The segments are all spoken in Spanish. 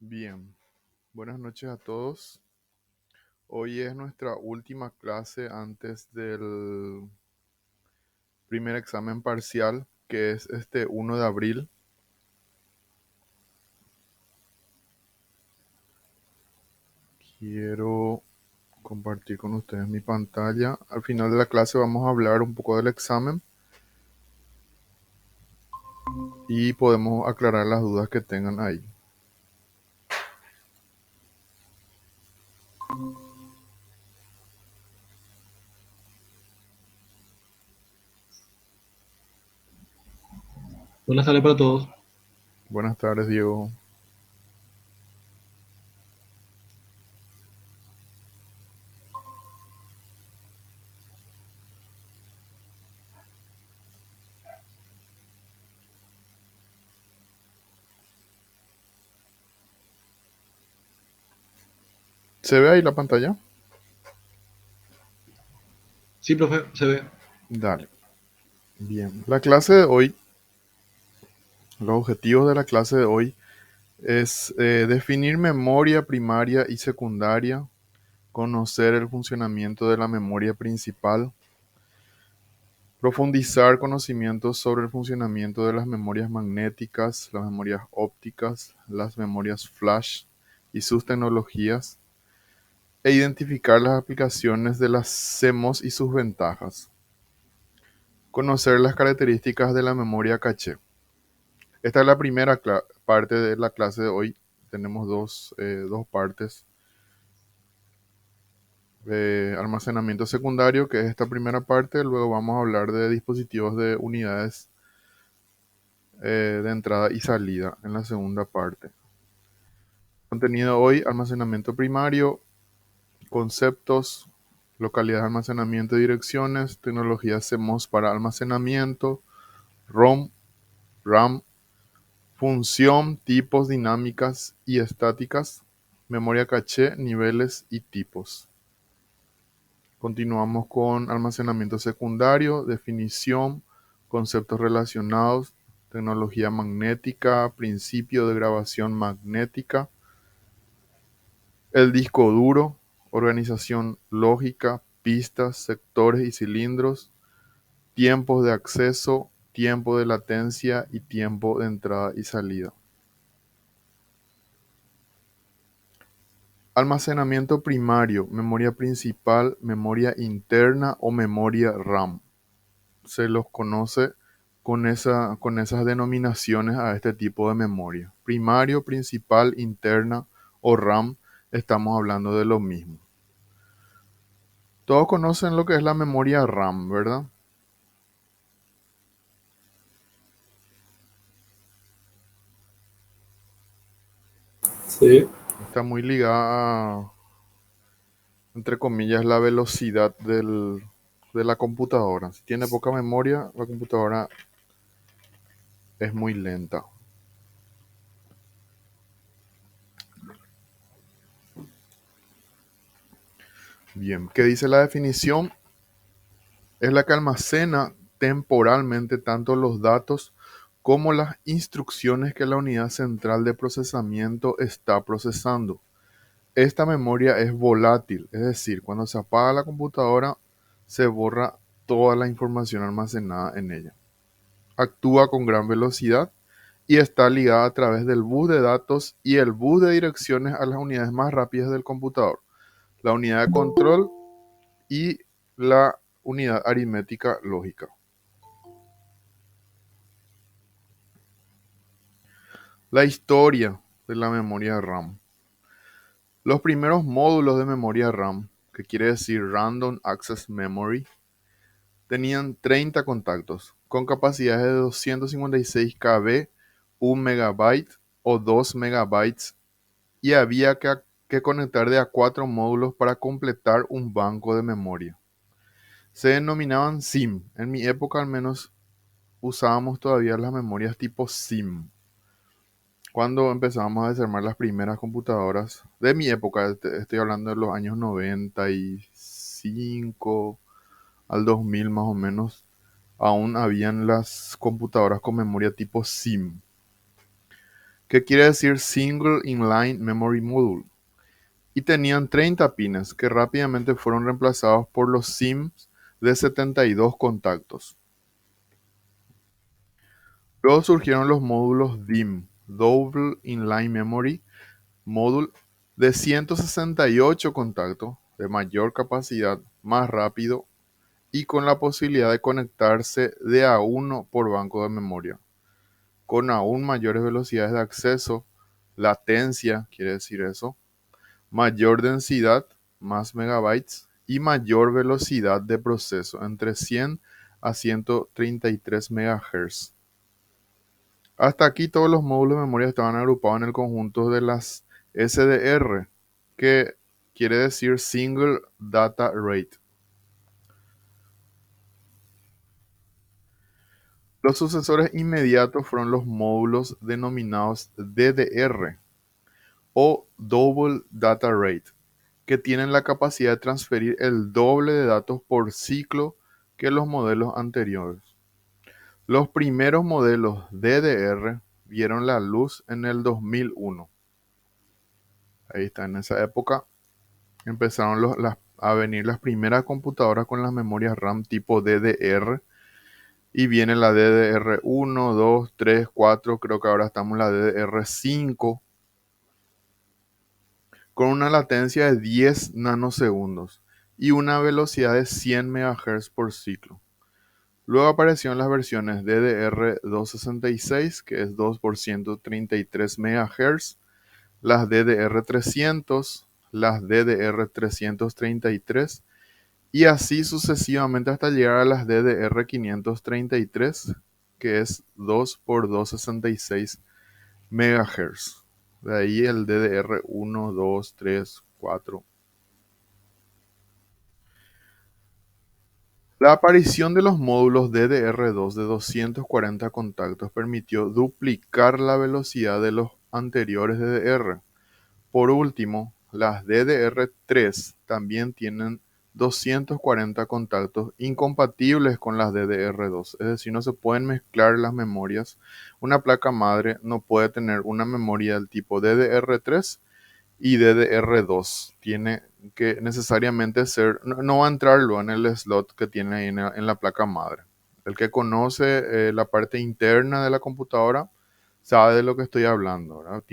Bien, buenas noches a todos. Hoy es nuestra última clase antes del primer examen parcial, que es este 1 de abril. Quiero compartir con ustedes mi pantalla. Al final de la clase vamos a hablar un poco del examen y podemos aclarar las dudas que tengan ahí. Buenas tardes para todos. Buenas tardes, Diego. ¿Se ve ahí la pantalla? Sí, profe, se ve. Dale. Bien, la clase de hoy, los objetivos de la clase de hoy es definir memoria primaria y secundaria, conocer el funcionamiento de la memoria principal, profundizar conocimientos sobre el funcionamiento de las memorias magnéticas, las memorias ópticas, las memorias flash y sus tecnologías, e identificar las aplicaciones de las CMOS y sus ventajas. Conocer las características de la memoria caché. Esta es la primera parte de la clase de hoy. Tenemos dos partes. Almacenamiento secundario, que es esta primera parte. Luego vamos a hablar de dispositivos de unidades de entrada y salida en la segunda parte. Contenido hoy, almacenamiento primario, conceptos, localidades de almacenamiento y direcciones, tecnologías CMOS para almacenamiento, ROM, RAM, función, tipos, dinámicas y estáticas, memoria caché, niveles y tipos. Continuamos con almacenamiento secundario, definición, conceptos relacionados, tecnología magnética, principio de grabación magnética, el disco duro, organización lógica, pistas, sectores y cilindros, tiempos de acceso, tiempo de latencia y tiempo de entrada y salida. Almacenamiento primario, memoria principal, memoria interna o memoria RAM. Se los conoce con esas denominaciones a este tipo de memoria. Primario, principal, interna o RAM, estamos hablando de lo mismo. Todos conocen lo que es la memoria RAM, ¿verdad? Sí. Está muy ligada a, entre comillas, la velocidad de la computadora. Si tiene poca memoria, la computadora es muy lenta. Bien, ¿qué dice la definición? Es la que almacena temporalmente tanto los datos como las instrucciones que la unidad central de procesamiento está procesando. Esta memoria es volátil, es decir, cuando se apaga la computadora se borra toda la información almacenada en ella. Actúa con gran velocidad y está ligada a través del bus de datos y el bus de direcciones a las unidades más rápidas del computador, la unidad de control y la unidad aritmética lógica. La historia de la memoria RAM. Los primeros módulos de memoria RAM, que quiere decir Random Access Memory, tenían 30 contactos con capacidades de 256 KB, 1 megabyte o 2 megabytes y había que conectar de a 4 módulos para completar un banco de memoria. Se denominaban SIM. En mi época al menos usábamos todavía las memorias tipo SIM. Cuando empezamos a desarmar las primeras computadoras, de mi época, estoy hablando de los años 95 al 2000 más o menos, aún habían las computadoras con memoria tipo SIM. que quiere decir Single Inline Memory Module, y tenían 30 pines que rápidamente fueron reemplazados por los SIMs de 72 contactos. Luego surgieron los módulos DIMM, Double Inline Memory Module, de 168 contactos, de mayor capacidad, más rápido y con la posibilidad de conectarse de a uno por banco de memoria, con aún mayores velocidades de acceso, latencia, quiere decir eso, mayor densidad, más megabytes, y mayor velocidad de proceso, entre 100 a 133 MHz. Hasta aquí todos los módulos de memoria estaban agrupados en el conjunto de las SDR, que quiere decir Single Data Rate. Los sucesores inmediatos fueron los módulos denominados DDR o Double Data Rate, que tienen la capacidad de transferir el doble de datos por ciclo que los modelos anteriores. Los primeros modelos DDR vieron la luz en el 2001. Ahí está, en esa época empezaron a venir las primeras computadoras con las memorias RAM tipo DDR. Y viene la DDR1, 2, 3, 4, creo que ahora estamos en la DDR5, con una latencia de 10 nanosegundos y una velocidad de 100 MHz por ciclo. Luego aparecieron las versiones DDR266, que es 2 por 133 MHz, las DDR300, las DDR333 y así sucesivamente hasta llegar a las DDR533, que es 2 por 266 MHz. De ahí el DDR1, 2, 3, 4. La aparición de los módulos DDR2 de 240 contactos permitió duplicar la velocidad de los anteriores DDR. Por último, las DDR3 también tienen 240 contactos incompatibles con las DDR2, es decir, no se pueden mezclar las memorias. Una placa madre no puede tener una memoria del tipo DDR3 y DDR2. Tiene que necesariamente ser, no va a entrarlo en el slot que tiene ahí en la placa madre. El que conoce la parte interna de la computadora sabe de lo que estoy hablando, ¿verdad?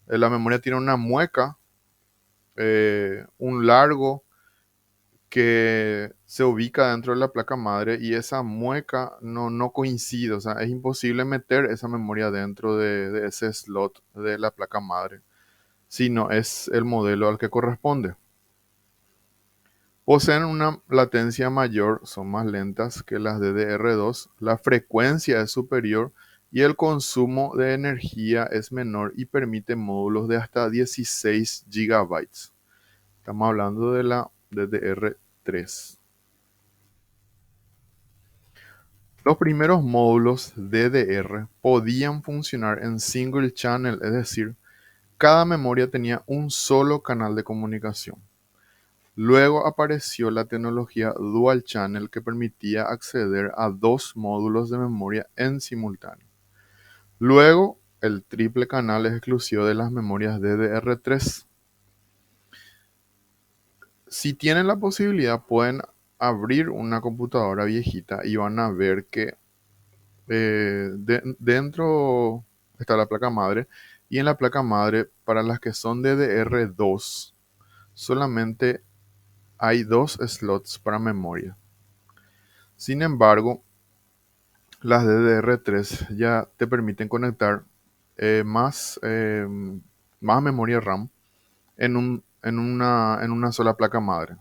La memoria tiene una mueca, un largo que se ubica dentro de la placa madre y esa mueca no coincide, o sea, es imposible meter esa memoria dentro de ese slot de la placa madre, si no es el modelo al que corresponde. Poseen una latencia mayor, son más lentas que las DDR2, la frecuencia es superior y el consumo de energía es menor y permite módulos de hasta 16 gigabytes. Estamos hablando de la DDR3. Los primeros módulos DDR podían funcionar en single channel, es decir, cada memoria tenía un solo canal de comunicación. Luego apareció la tecnología Dual Channel que permitía acceder a dos módulos de memoria en simultáneo. Luego, el triple canal es exclusivo de las memorias DDR3. Si tienen la posibilidad, pueden abrir una computadora viejita y van a ver que dentro está la placa madre y en la placa madre, para las que son DDR2, solamente hay dos slots para memoria. Sin embargo, las DDR3 ya te permiten conectar más memoria RAM en una sola placa madre.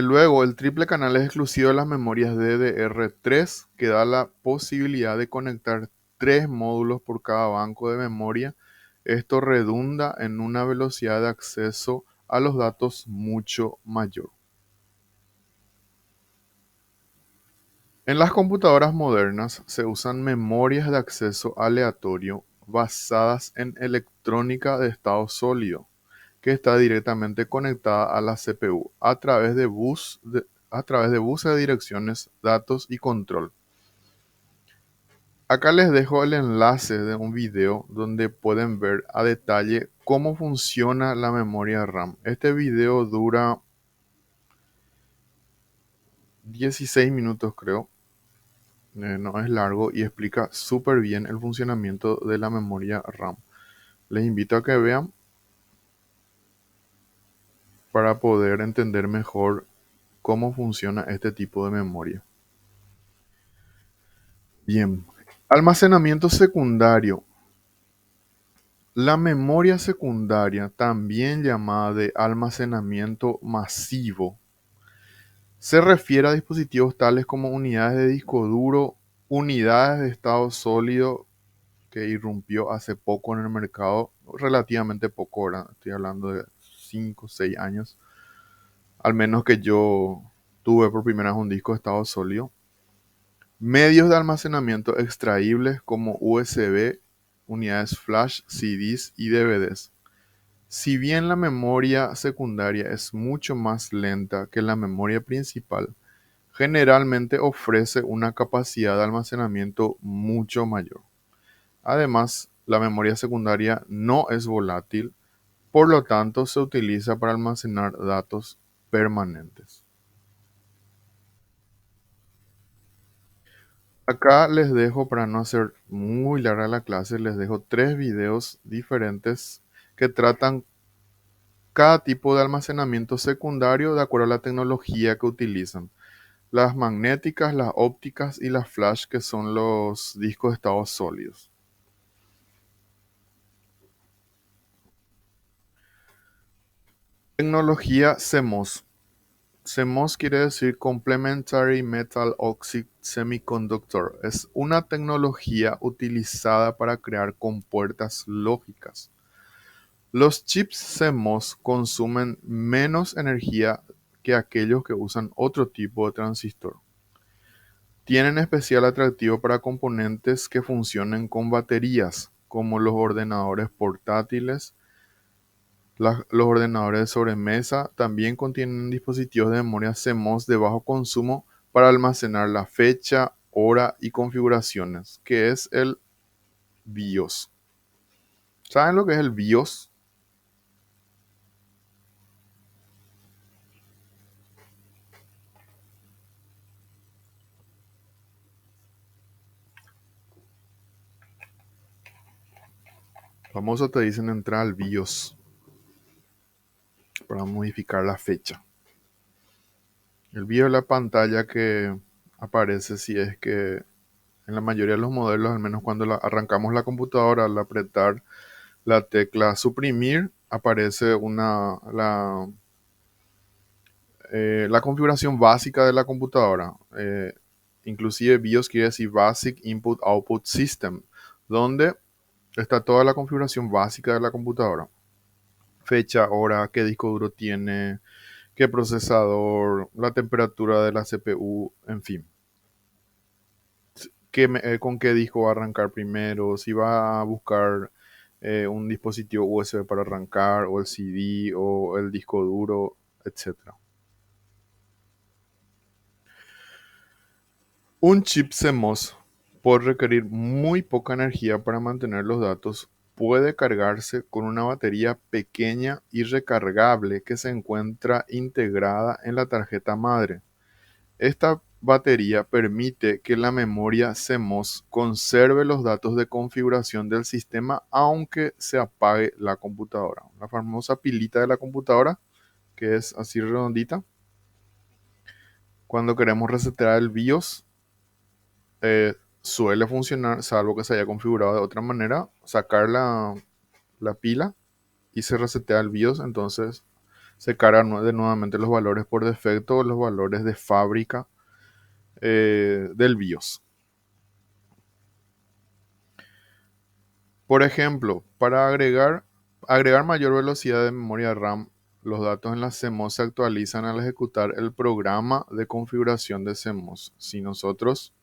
Luego, el triple canal es exclusivo de las memorias DDR3, que da la posibilidad de conectar tres módulos por cada banco de memoria. Esto redunda en una velocidad de acceso a los datos mucho mayor. En las computadoras modernas se usan memorias de acceso aleatorio basadas en electrónica de estado sólido, que está directamente conectada a la CPU a través de bus a través de búsqueda de direcciones, datos y control. Acá les dejo el enlace de un video donde pueden ver a detalle cómo funciona la memoria RAM. Este video dura 16 minutos creo, no es largo y explica súper bien el funcionamiento de la memoria RAM. Les invito a que vean para poder entender mejor cómo funciona este tipo de memoria. Bien, almacenamiento secundario. La memoria secundaria, también llamada de almacenamiento masivo, se refiere a dispositivos tales como unidades de disco duro, unidades de estado sólido que irrumpió hace poco en el mercado, relativamente poco, ¿verdad? Estoy hablando de 5 o 6 años, al menos que yo tuve por primera vez un disco de estado sólido. Medios de almacenamiento extraíbles como USB, unidades flash, CDs y DVDs. Si bien la memoria secundaria es mucho más lenta que la memoria principal, generalmente ofrece una capacidad de almacenamiento mucho mayor. Además, la memoria secundaria no es volátil, por lo tanto se utiliza para almacenar datos permanentes. Acá les dejo, para no hacer muy larga la clase, les dejo 3 videos diferentes que tratan cada tipo de almacenamiento secundario de acuerdo a la tecnología que utilizan. Las magnéticas, las ópticas y las flash, que son los discos de estados sólidos. Tecnología CMOS. CMOS quiere decir Complementary Metal Oxide Semiconductor. Es una tecnología utilizada para crear compuertas lógicas. Los chips CMOS consumen menos energía que aquellos que usan otro tipo de transistor. Tienen especial atractivo para componentes que funcionen con baterías, como los ordenadores portátiles. Los ordenadores de sobremesa también contienen dispositivos de memoria CMOS de bajo consumo para almacenar la fecha, hora y configuraciones, que es el BIOS. ¿Saben lo que es el BIOS? Famoso te dicen entrar al BIOS para modificar la fecha. El BIOS es la pantalla que aparece si es que en la mayoría de los modelos, al menos cuando arrancamos la computadora, al apretar la tecla suprimir, aparece la configuración básica de la computadora. Inclusive BIOS quiere decir Basic Input Output System, donde está toda la configuración básica de la computadora. Fecha, hora, qué disco duro tiene, qué procesador, la temperatura de la CPU, en fin. Con qué disco va a arrancar primero, si va a buscar un dispositivo USB para arrancar, o el CD, o el disco duro, etc. Un chip CMOS, por requerir muy poca energía para mantener los datos, puede cargarse con una batería pequeña y recargable que se encuentra integrada en la tarjeta madre. Esta batería permite que la memoria CMOS conserve los datos de configuración del sistema aunque se apague la computadora. La famosa pilita de la computadora, que es así redondita. Cuando queremos resetear el BIOS, suele funcionar, salvo que se haya configurado de otra manera, sacar la pila y se resetea el BIOS. Entonces se cargan nuevamente los valores por defecto, los valores de fábrica del BIOS. Por ejemplo, para agregar mayor velocidad de memoria RAM, los datos en la CMOS se actualizan al ejecutar el programa de configuración de CMOS. Si nosotros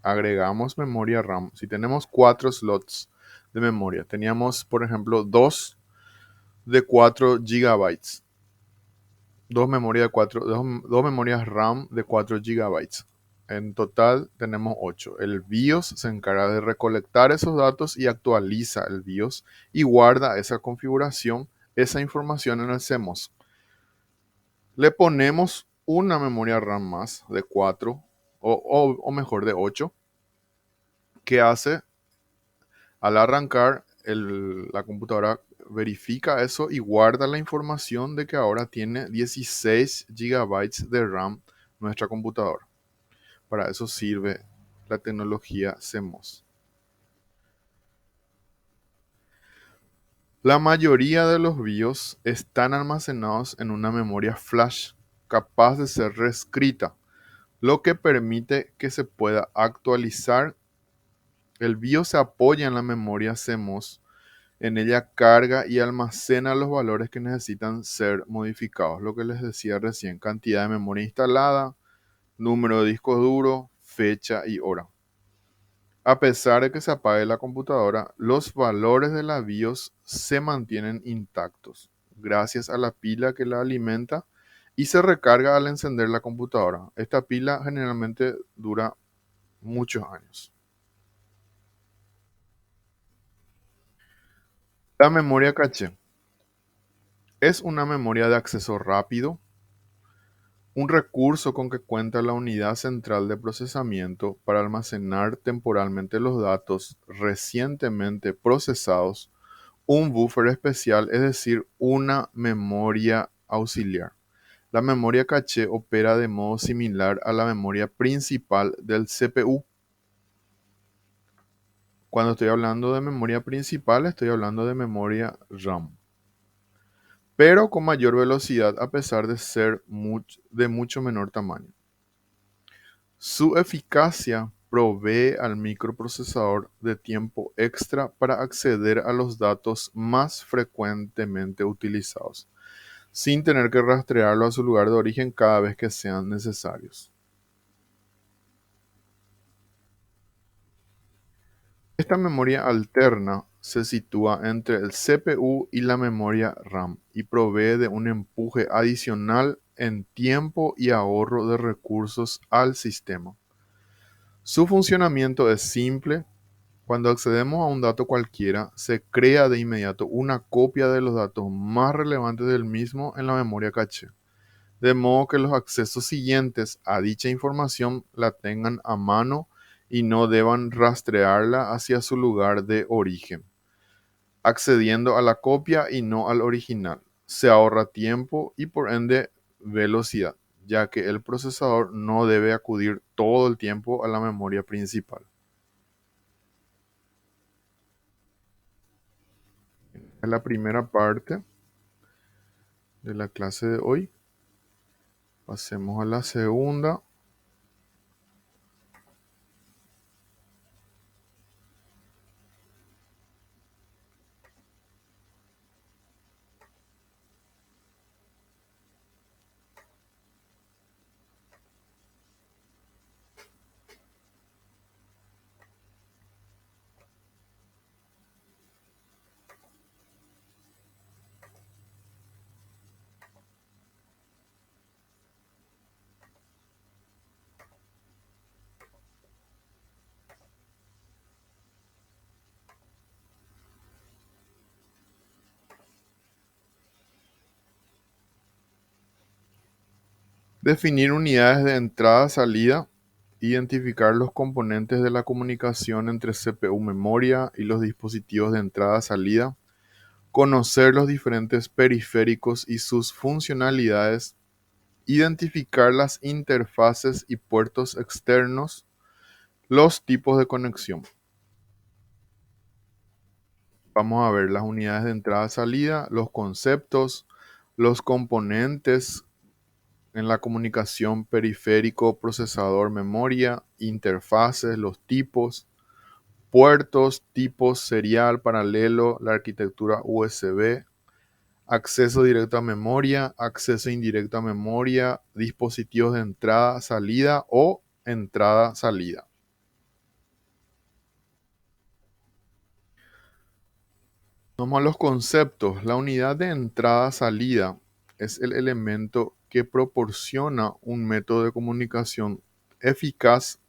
agregamos memoria RAM, si tenemos 4 slots de memoria, teníamos por ejemplo 2 de 4 GB. dos memorias RAM de 4 gigabytes. En total tenemos 8. El BIOS se encarga de recolectar esos datos y actualiza el BIOS y guarda esa configuración, esa información en el CMOS. Le ponemos una memoria RAM más de 4 o mejor de 8 que hace al arrancar la computadora verifica eso y guarda la información de que ahora tiene 16 gigabytes de RAM nuestra computadora. Para eso sirve la tecnología CMOS. La mayoría de los BIOS están almacenados en una memoria flash capaz de ser reescrita, lo que permite que se pueda actualizar. El BIOS se apoya en la memoria CMOS. En ella carga y almacena los valores que necesitan ser modificados. Lo que les decía recién, cantidad de memoria instalada, número de disco duro, fecha y hora. A pesar de que se apague la computadora, los valores de la BIOS se mantienen intactos gracias a la pila que la alimenta y se recarga al encender la computadora. Esta pila generalmente dura muchos años. La memoria caché es una memoria de acceso rápido, un recurso con que cuenta la unidad central de procesamiento para almacenar temporalmente los datos recientemente procesados, un buffer especial, es decir, una memoria auxiliar. La memoria caché opera de modo similar a la memoria principal del CPU. Cuando estoy hablando de memoria principal, estoy hablando de memoria RAM, pero con mayor velocidad a pesar de ser de mucho menor tamaño. Su eficacia provee al microprocesador de tiempo extra para acceder a los datos más frecuentemente utilizados, sin tener que rastrearlo a su lugar de origen cada vez que sean necesarios. Esta memoria alterna se sitúa entre el CPU y la memoria RAM y provee de un empuje adicional en tiempo y ahorro de recursos al sistema. Su funcionamiento es simple. Cuando accedemos a un dato cualquiera, se crea de inmediato una copia de los datos más relevantes del mismo en la memoria caché, de modo que los accesos siguientes a dicha información la tengan a mano y no deban rastrearla hacia su lugar de origen, accediendo a la copia y no al original. Se ahorra tiempo y por ende velocidad, ya que el procesador no debe acudir todo el tiempo a la memoria principal. En la primera parte de la clase de hoy, pasemos a la segunda. Definir unidades de entrada-salida, identificar los componentes de la comunicación entre CPU, memoria y los dispositivos de entrada-salida, conocer los diferentes periféricos y sus funcionalidades, identificar las interfaces y puertos externos, los tipos de conexión. Vamos a ver las unidades de entrada-salida, los conceptos, los componentes en la comunicación periférico, procesador, memoria, interfaces, los tipos, puertos, tipos serial, paralelo, la arquitectura USB, acceso directo a memoria, acceso indirecto a memoria, dispositivos de entrada, salida o entrada, salida. Vamos a los conceptos. La unidad de entrada-salida es el elemento que proporciona un método de comunicación eficaz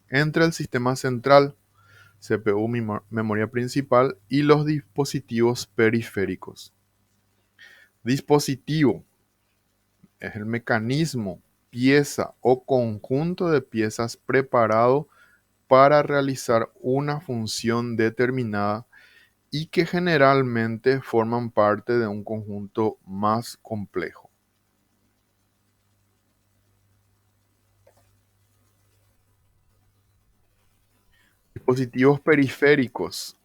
entre el sistema central, CPU, memoria principal, y los dispositivos periféricos. Dispositivo es el mecanismo, pieza o conjunto de piezas preparado para realizar una función determinada y que generalmente forman parte de un conjunto más complejo. Dispositivos periféricos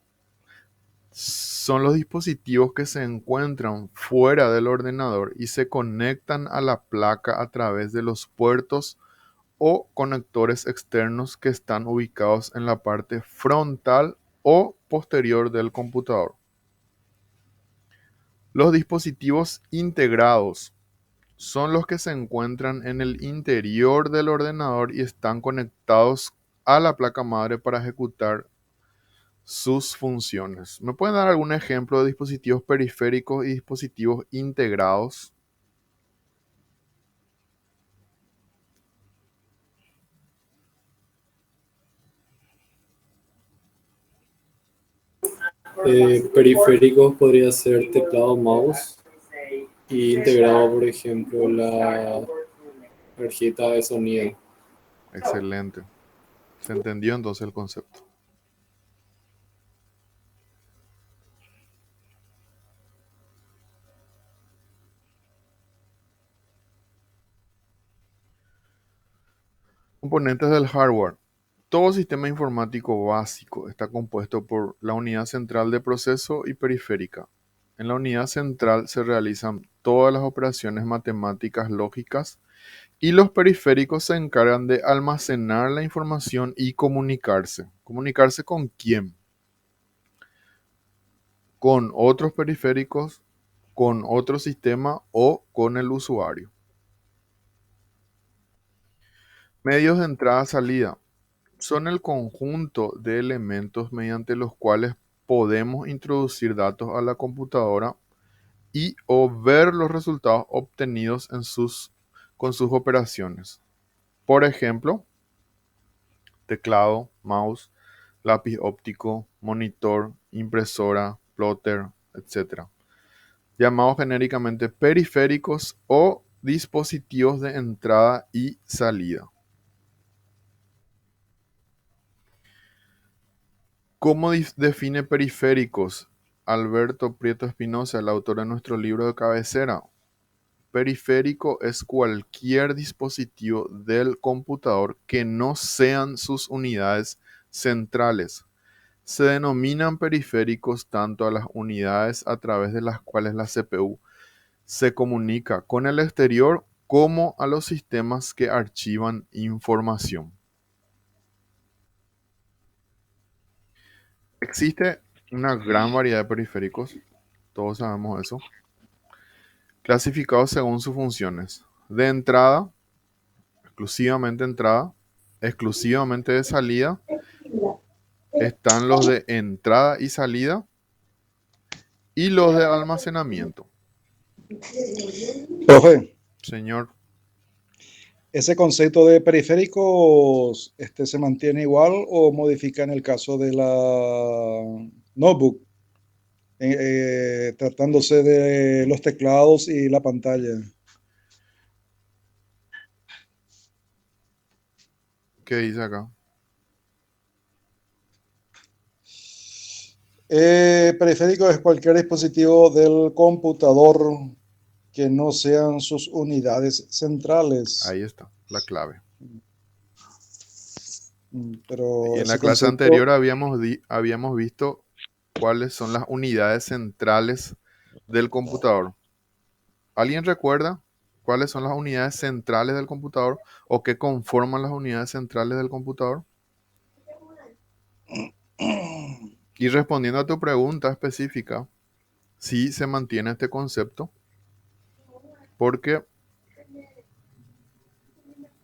son los dispositivos que se encuentran fuera del ordenador y se conectan a la placa a través de los puertos o conectores externos que están ubicados en la parte frontal o posterior del computador. Los dispositivos integrados son los que se encuentran en el interior del ordenador y están conectados a la placa madre para ejecutar sus funciones. ¿Me pueden dar algún ejemplo de dispositivos periféricos y dispositivos integrados? Periféricos podría ser teclado, mouse y integrado, por ejemplo, la tarjeta de sonido. Excelente. ¿Se entendió entonces el concepto? Componentes del hardware. Todo sistema informático básico está compuesto por la unidad central de proceso y periférica. En la unidad central se realizan todas las operaciones matemáticas lógicas y los periféricos se encargan de almacenar la información y comunicarse. ¿Comunicarse con quién? Con otros periféricos, con otro sistema o con el usuario. Medios de entrada-salida son el conjunto de elementos mediante los cuales podemos introducir datos a la computadora y o ver los resultados obtenidos con sus operaciones. Por ejemplo, teclado, mouse, lápiz óptico, monitor, impresora, plotter, etc. Llamados genéricamente periféricos o dispositivos de entrada y salida. ¿Cómo define periféricos Alberto Prieto Espinosa, el autor de nuestro libro de cabecera? Periférico es cualquier dispositivo del computador que no sean sus unidades centrales. Se denominan periféricos tanto a las unidades a través de las cuales la CPU se comunica con el exterior como a los sistemas que archivan información. Existe una gran variedad de periféricos, todos sabemos eso, clasificados según sus funciones. De entrada, exclusivamente de salida, están los de entrada y salida y los de almacenamiento. Profe, Señor, ¿ese concepto de periféricos se mantiene igual o modifica en el caso de la notebook, tratándose de los teclados y la pantalla? ¿qué dice acá? Periférico es cualquier dispositivo del computador que no sean sus unidades centrales. Ahí está, la clave. Y Pero en la ese clase concepto, anterior habíamos visto cuáles son las unidades centrales del computador. ¿Alguien recuerda cuáles son las unidades centrales del computador o qué conforman las unidades centrales del computador? Y respondiendo a tu pregunta específica, sí se mantiene este concepto porque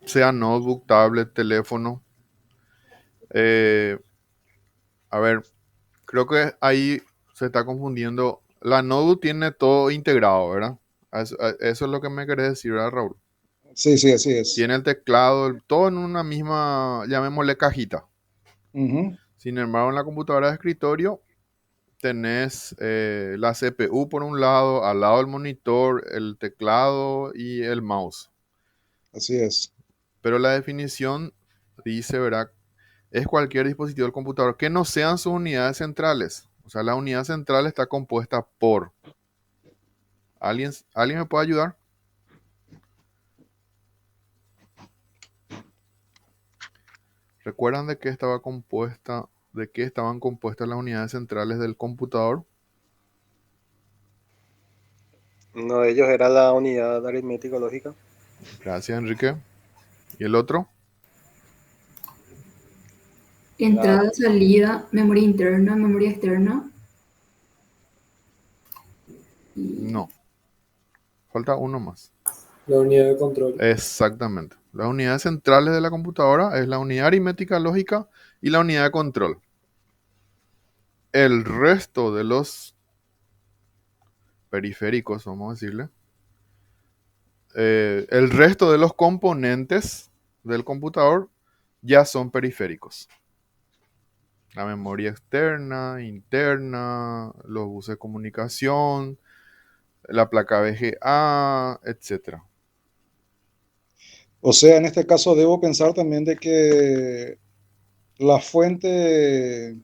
sea notebook, tablet, teléfono, eh, a ver, creo que ahí se está confundiendo. La notebook tiene todo integrado, ¿verdad? Eso es lo que me querés decir, ¿verdad, Raúl? Sí, sí, así es. Tiene el teclado, todo en una misma, llamémosle cajita. Ujú, Sin embargo, en la computadora de escritorio tenés la CPU por un lado, al lado el monitor, el teclado y el mouse. así es. Pero la definición dice, ¿verdad? Es cualquier dispositivo del computador que no sean sus unidades centrales. O sea, la unidad central está compuesta por... ¿Alguien me puede ayudar? ¿Recuerdan de qué estaban compuestas las unidades centrales del computador? Uno de ellos era la unidad aritmético-lógica. Gracias, Enrique. ¿Y el otro? Entrada, salida, memoria interna, memoria externa. Y No. Falta uno más. La unidad de control. Exactamente. Las unidades centrales de la computadora es la unidad aritmética lógica y la unidad de control. El resto de los periféricos, vamos a decirle, el resto de los componentes del computador ya son periféricos. La memoria externa, interna, los buses de comunicación, la placa VGA, etcétera. O sea, en este caso debo pensar también de que la fuente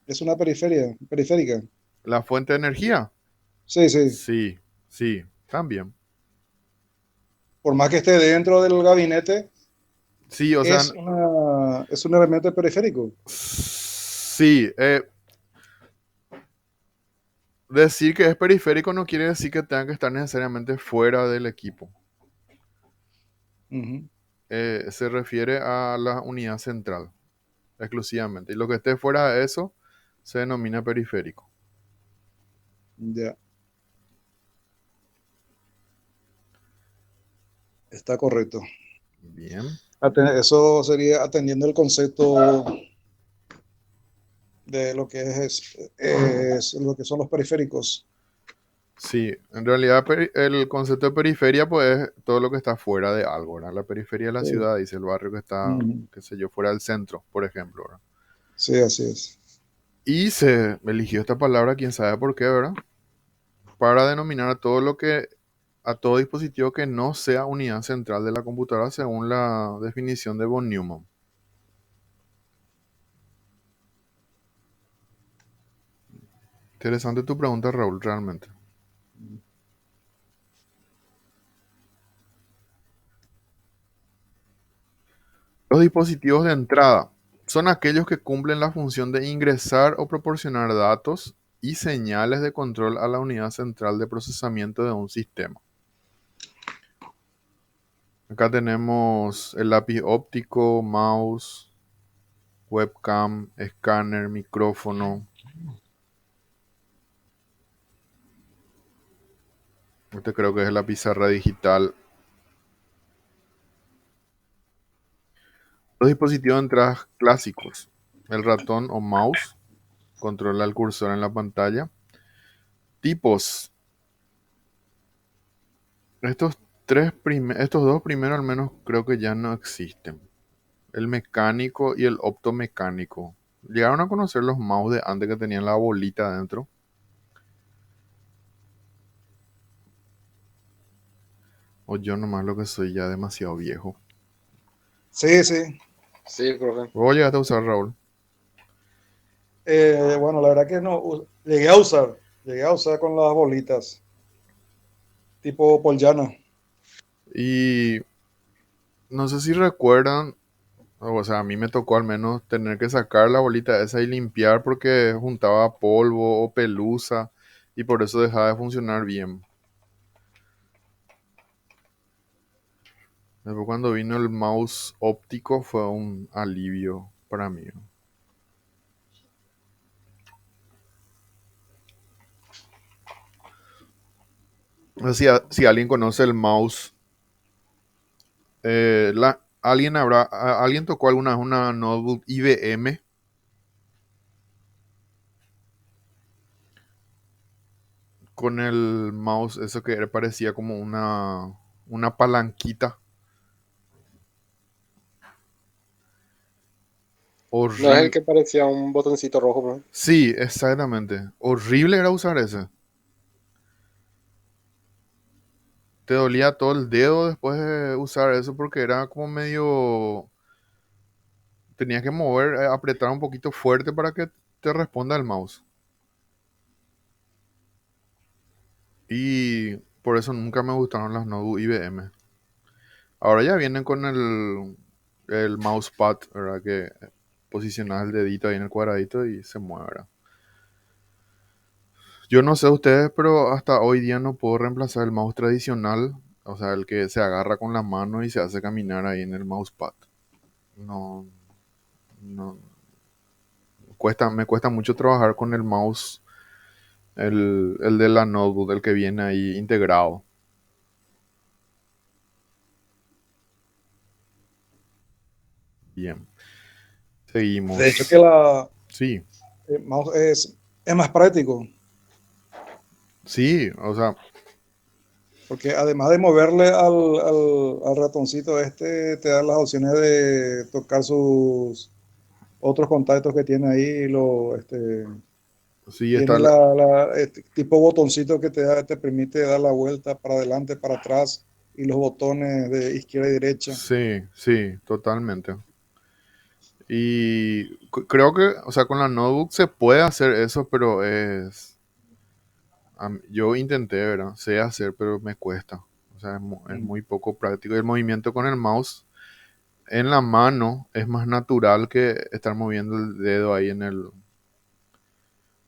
es una periférica. La fuente de energía, Sí, sí. sí, sí, también. Por más que esté dentro del gabinete, Sí, o sea, es un elemento periférico. sí. Decir que es periférico no quiere decir que tenga que estar necesariamente fuera del equipo. Ujú, Se refiere a la unidad central exclusivamente. Y lo que esté fuera de eso se denomina periférico. ya, está correcto. Bien. Eso sería atendiendo el concepto de lo que es lo que son los periféricos. Sí, en realidad el concepto de periferia pues es todo lo que está fuera de algo, ¿verdad? La periferia de la Sí, ciudad, dice el barrio que está, ujú, qué sé yo, fuera del centro, por ejemplo, ¿verdad? sí, así es. Y se eligió esta palabra, quién sabe por qué, ¿verdad? Para denominar a a todo dispositivo que no sea unidad central de la computadora según la definición de von Neumann. Interesante tu pregunta, Raúl, realmente. Los dispositivos de entrada son aquellos que cumplen la función de ingresar o proporcionar datos y señales de control a la unidad central de procesamiento de un sistema. Acá tenemos el lápiz óptico, mouse, webcam, escáner, micrófono. Este creo que es la pizarra digital. Los dispositivos de entrada clásicos. El ratón o mouse controla el cursor en la pantalla. Tipos. Estos dos primeros al menos creo que ya no existen. El mecánico y el optomecánico. Llegaron a conocer los mouse de antes que tenían la bolita adentro. O yo nomás lo que soy ya demasiado viejo. Sí, sí. Sí, profe. ¿Vos llegaste a usar, Raúl? Bueno, la verdad que no. Llegué a usar con las bolitas, tipo Pollana. Y no sé si recuerdan, o sea, a mí me tocó al menos tener que sacar la bolita esa y limpiar porque juntaba polvo o pelusa y por eso dejaba de funcionar bien. Después cuando vino el mouse óptico fue un alivio para mí. No sé si alguien conoce el mouse. ¿Alguien tocó alguna vez una notebook IBM? con el mouse, eso que parecía como una palanquita. No es el Horrible. que parecía un botoncito rojo, ¿no? Sí, exactamente. Horrible era usar ese. Te dolía todo el dedo después de usar eso porque era como medio... Tenías que mover, apretar un poquito fuerte para que te responda el mouse. Y por eso nunca me gustaron las notebook IBM. Ahora ya vienen con el mousepad, ¿verdad? Que posicionas el dedito ahí en el cuadradito y se mueve, ¿verdad? Yo no sé ustedes, pero hasta hoy día no puedo reemplazar el mouse tradicional, o sea, el que se agarra con la mano y se hace caminar ahí en el mousepad. No, no, me cuesta mucho trabajar con el mouse, el de la notebook, el que viene ahí integrado. Bien, De hecho, seguimos. que la Sí, mouse es más práctico, sí, o sea, porque además de moverle al ratoncito te da las opciones de tocar sus otros contactos que tiene ahí. sí está, Tiene tipo botoncito que te permite dar la vuelta para adelante, para atrás, y los botones de izquierda y derecha. sí, sí, totalmente. Y creo que, o sea, con la notebook se puede hacer eso, pero yo intenté, ¿verdad? Sé hacer, pero me cuesta. O sea, es muy poco práctico. Y el movimiento con el mouse en la mano es más natural que estar moviendo el dedo ahí en el,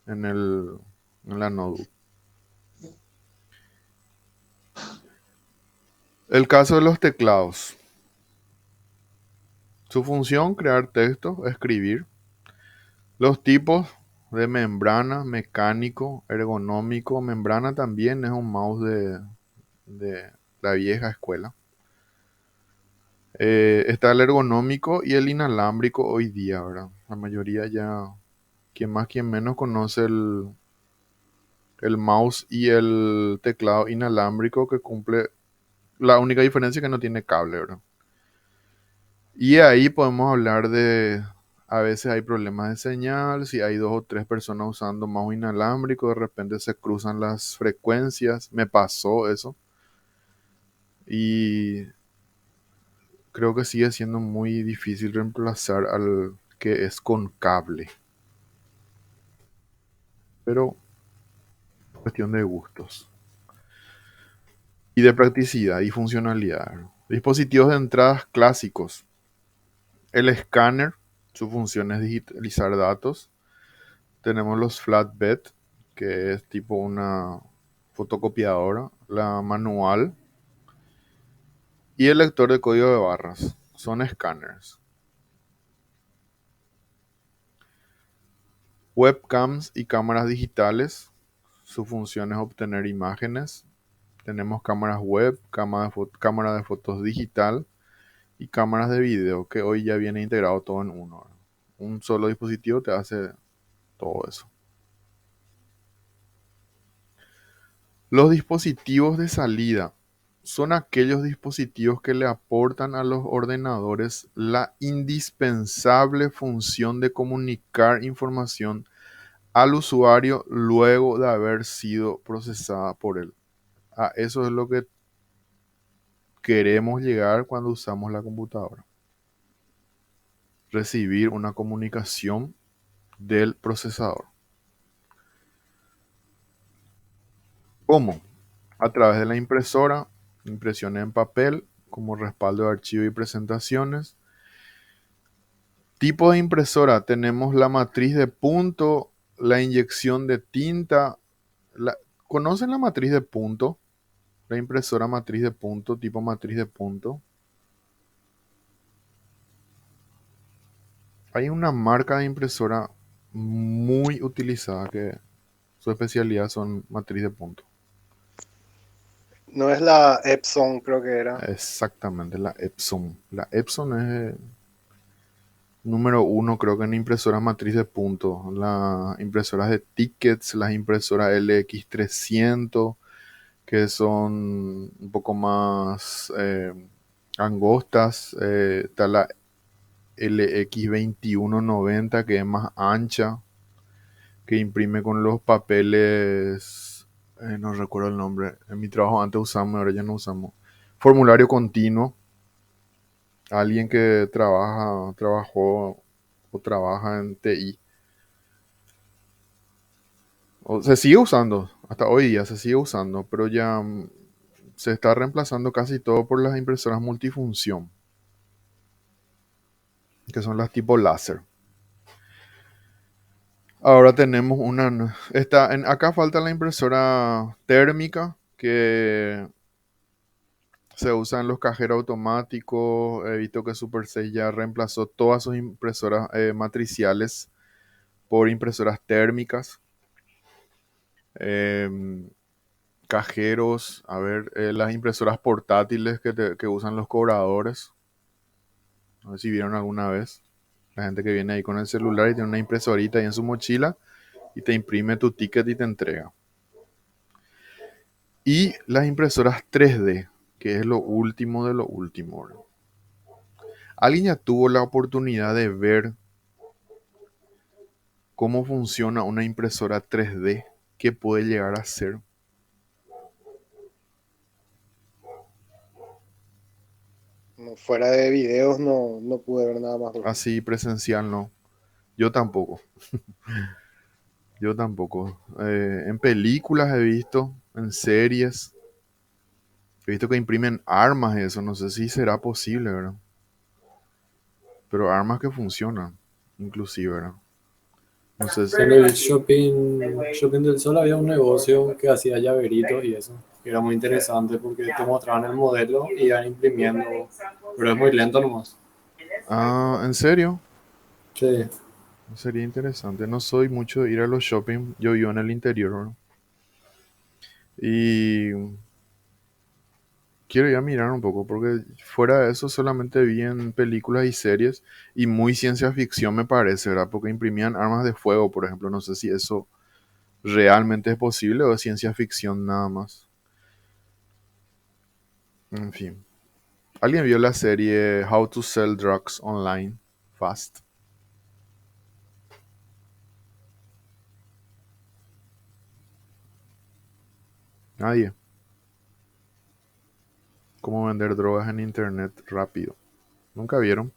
en la notebook. El caso de los teclados. Su función, crear texto, escribir. Los tipos de membrana, mecánico, ergonómico. Membrana también es un mouse de la vieja escuela. Está el ergonómico y el inalámbrico hoy día, ¿verdad? La mayoría ya, quien más, quien menos conoce el mouse y el teclado inalámbrico que cumple la única diferencia es que no tiene cable, ¿verdad? Y ahí podemos hablar de, a veces hay problemas de señal, si hay dos o tres personas usando mouse inalámbrico, de repente se cruzan las frecuencias, me pasó eso. Y creo que sigue siendo muy difícil reemplazar al que es con cable. Pero cuestión de gustos. Y de practicidad y funcionalidad. Dispositivos de entradas clásicos. El escáner, su función es digitalizar datos. Tenemos los flatbed, que es tipo una fotocopiadora. La manual. Y el lector de código de barras. Son escáneres. Webcams y cámaras digitales. Su función es obtener imágenes. Tenemos cámaras web, cámara de fotos digital y cámaras de video, que hoy ya viene integrado todo en uno, ¿verdad? Un solo dispositivo te hace todo eso. Los dispositivos de salida son aquellos dispositivos que le aportan a los ordenadores la indispensable función de comunicar información al usuario luego de haber sido procesada por él. A eso es lo que queremos llegar cuando usamos la computadora. Recibir una comunicación del procesador. ¿Cómo? A través de la impresora, impresión en papel, como respaldo de archivos y presentaciones. Tipo de impresora, tenemos la matriz de punto, la inyección de tinta. ¿Conocen la matriz de punto? La impresora matriz de punto, tipo matriz de punto. Hay una marca de impresora muy utilizada que su especialidad son matriz de punto. No es la Epson, creo que era. Exactamente, la Epson. La Epson es número uno creo que en impresoras matriz de puntos. Las impresoras de tickets, las impresoras LX300, que son un poco más angostas. Está la LX2190, que es más ancha, que imprime con los papeles, no recuerdo el nombre. En mi trabajo antes usamos, ahora ya no usamos. Formulario continuo. Alguien que trabajó o trabaja en TI. O se sigue usando, hasta hoy día se sigue usando, pero ya se está reemplazando casi todo por las impresoras multifunción, que son las tipo láser. Ahora tenemos acá falta la impresora térmica, que se usa en los cajeros automáticos. He visto que Super 6 ya reemplazó todas sus impresoras matriciales por impresoras térmicas. Em, Cajeros, a ver, las impresoras portátiles que usan los cobradores. A ver si vieron alguna vez. La gente que viene ahí con el celular y tiene una impresorita ahí en su mochila y te imprime tu ticket y te entrega. Y las impresoras 3D, que es lo último de lo último, ¿verdad? ¿Alguien ya tuvo la oportunidad de ver cómo funciona una impresora 3D? ¿Qué puede llegar a ser? No, fuera de videos no pude ver nada más. Así presencial, no. Yo tampoco. Yo tampoco. En películas he visto, en series. He visto que imprimen armas y eso. No sé si será posible, ¿verdad? Pero armas que funcionan, inclusive, ¿verdad? No sé si... En el shopping del Sol había un negocio que hacía llaveritos y eso. Que era muy interesante porque te mostraban el modelo y iban imprimiendo. Pero es muy lento nomás. Ah, ¿en serio? Sí. Sería interesante. No soy mucho de ir a los shopping. Yo vivo en el interior, ¿verdad? Y quiero ir a mirar un poco, porque fuera de eso solamente vi en películas y series, y muy ciencia ficción me parece, ¿verdad? Porque imprimían armas de fuego, por ejemplo. No sé si eso realmente es posible o es ciencia ficción nada más. En fin. ¿Alguien vio la serie How to Sell Drugs Online Fast? Nadie. ¿Cómo vender drogas en internet rápido? ¿Nunca vieron?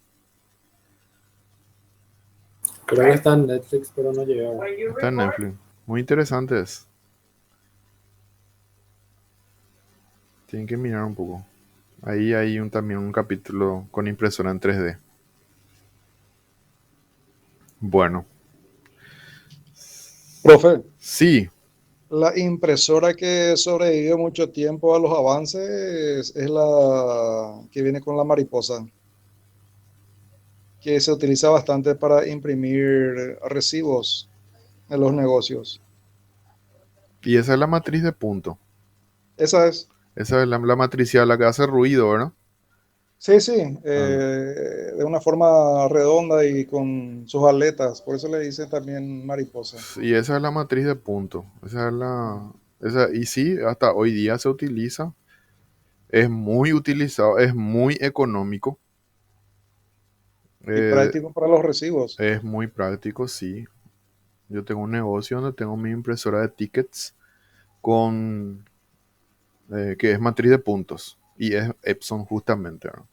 Creo que está en Netflix, pero no llegué a ver. Está en Netflix. Muy interesante es. Tienen que mirar un poco. Ahí hay también un capítulo con impresora en 3D. Bueno, Profe, sí, la impresora que sobrevive mucho tiempo a los avances es la que viene con la mariposa, que se utiliza bastante para imprimir recibos en los negocios. y esa es la matriz de punto. Esa es. Esa es la matricial, la que hace ruido, ¿verdad? Sí, sí, Ah, de una forma redonda y con sus aletas, por eso le dicen también mariposa. y esa es la matriz de punto. Y sí, hasta hoy día se utiliza. Es muy utilizado, es muy económico. Y eh, práctico para los recibos. es muy práctico, sí. Yo tengo un negocio donde tengo mi impresora de tickets con que es matriz de puntos. Y es Epson justamente, ¿verdad?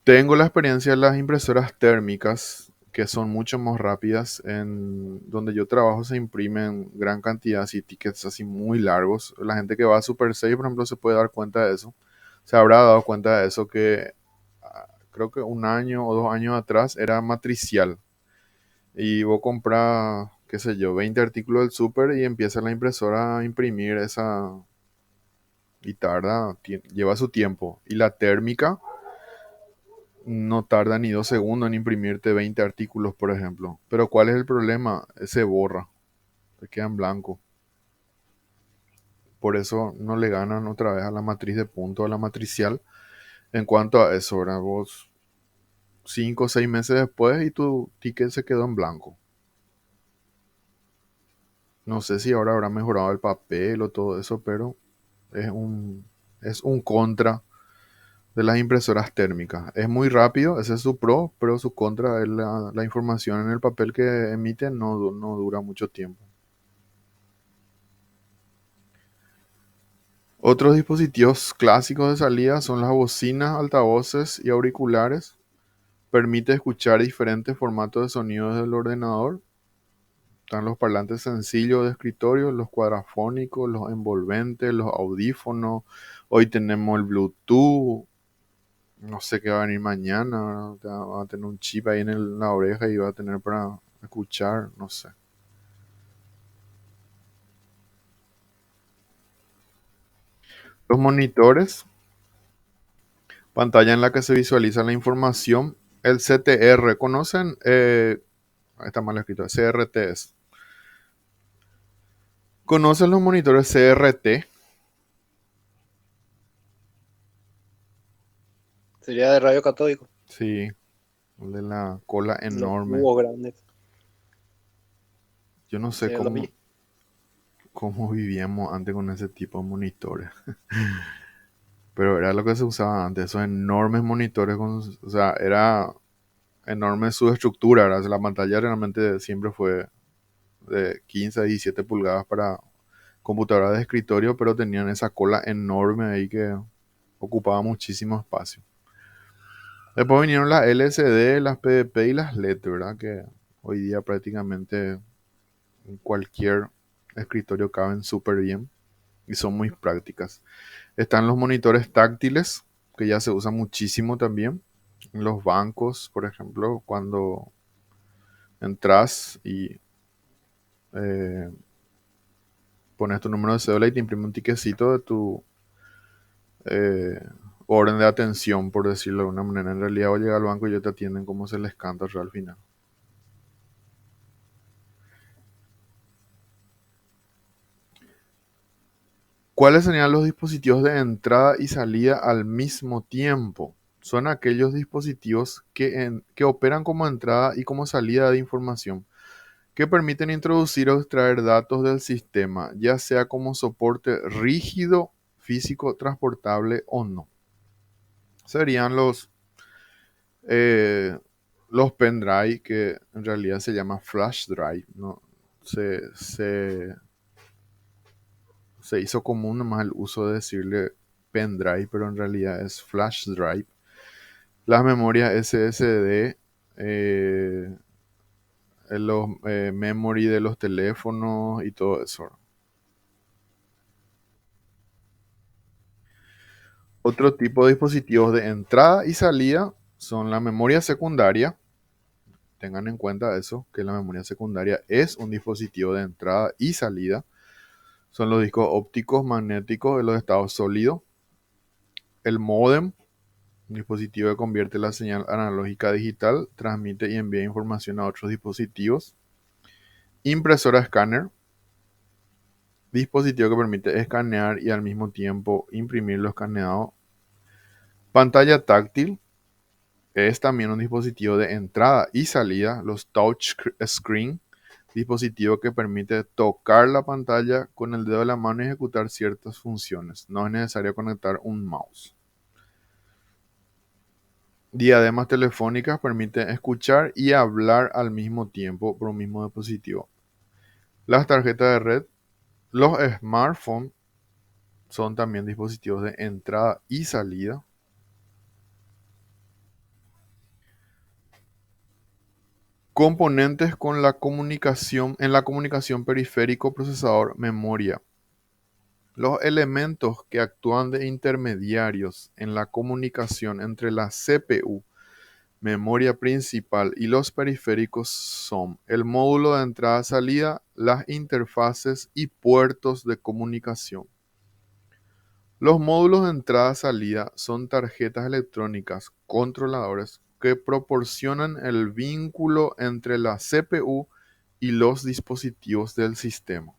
Tengo la experiencia de las impresoras térmicas, que son mucho más rápidas. En donde yo trabajo se imprimen gran cantidad, así tickets así muy largos. La gente que va a Super 6, por ejemplo, se puede dar cuenta de eso. Se habrá dado cuenta de eso que creo que un año o 2 años atrás era matricial. Y vos compras, qué sé yo, 20 artículos del super y empieza la impresora a imprimir esa y tarda, lleva su tiempo. Y la térmica no tarda ni 2 segundos en imprimirte 20 artículos, por ejemplo. Pero ¿cuál es el problema? Se borra, se queda en blanco. Por eso no le ganan otra vez a la matriz de punto, a la matricial. En cuanto a eso, ¿verdad? Vos 5 o 6 meses después y tu ticket se quedó en blanco. No sé si ahora habrá mejorado el papel o todo eso, pero es un contra de las impresoras térmicas. Es muy rápido, ese es su pro, pero su contra es la información en el papel que emite no dura mucho tiempo. Otros dispositivos clásicos de salida son las bocinas, altavoces y auriculares. Permite escuchar diferentes formatos de sonido desde el ordenador. Están los parlantes sencillos de escritorio, los cuadrafónicos, los envolventes, los audífonos. Hoy tenemos el Bluetooth. No sé qué va a venir mañana. Va a tener un chip ahí en la oreja y va a tener para escuchar. No sé. Los monitores, pantalla en la que se visualiza la información. El CTR, ¿conocen? Está mal escrito. CRT es. ¿Conocen los monitores CRT? Sería de radio catódico, Sí, el de la cola los enorme. tubos grandes. Yo no sé Sería lo mismo. cómo vivíamos antes con ese tipo de monitores. Pero era lo que se usaba antes, esos enormes monitores, o sea, era enorme su estructura, ¿verdad? O sea, la pantalla realmente siempre fue de 15 a 17 pulgadas para computadoras de escritorio, pero tenían esa cola enorme ahí que ocupaba muchísimo espacio. Después vinieron las LCD, las PDP y las LED, ¿verdad? Que hoy día prácticamente en cualquier escritorio caben súper bien y son muy prácticas. Están los monitores táctiles, que ya se usan muchísimo también. En los bancos, por ejemplo, cuando entras y eh, pones tu número de cédula y te imprime un tiquecito de tu eh, orden de atención, por decirlo de alguna manera. En realidad, vos llegas al banco y ellos te atienden como se les canta al final. ¿Cuáles serían los dispositivos de entrada y salida al mismo tiempo? Son aquellos dispositivos que operan como entrada y como salida de información, que permiten introducir o extraer datos del sistema, ya sea como soporte rígido, físico, transportable o no. Serían eh, los pendrive, que en realidad se llama flash drive, ¿no? Se, se, se hizo común nomás el uso de decirle pendrive, pero en realidad es flash drive. Las memorias SSD, los memory de los teléfonos y todo eso. Otro tipo de dispositivos de entrada y salida son la memoria secundaria. Tengan en cuenta eso, que la memoria secundaria es un dispositivo de entrada y salida. Son los discos ópticos magnéticos de los estados sólidos. El módem, un dispositivo que convierte la señal analógica a digital, transmite y envía información a otros dispositivos. Impresora escáner, dispositivo que permite escanear y al mismo tiempo imprimir lo escaneado. Pantalla táctil, es también un dispositivo de entrada y salida, los touch screen, dispositivo que permite tocar la pantalla con el dedo de la mano y ejecutar ciertas funciones. No es necesario conectar un mouse. Diademas telefónicas permiten escuchar y hablar al mismo tiempo por un mismo dispositivo. Las tarjetas de red, los smartphones son también dispositivos de entrada y salida. Componentes con la comunicación en la comunicación periférico, procesador, memoria. Los elementos que actúan de intermediarios en la comunicación entre la CPU, memoria principal y los periféricos son el módulo de entrada-salida, las interfaces y puertos de comunicación. Los módulos de entrada-salida son tarjetas electrónicas controladores que proporcionan el vínculo entre la CPU y los dispositivos del sistema.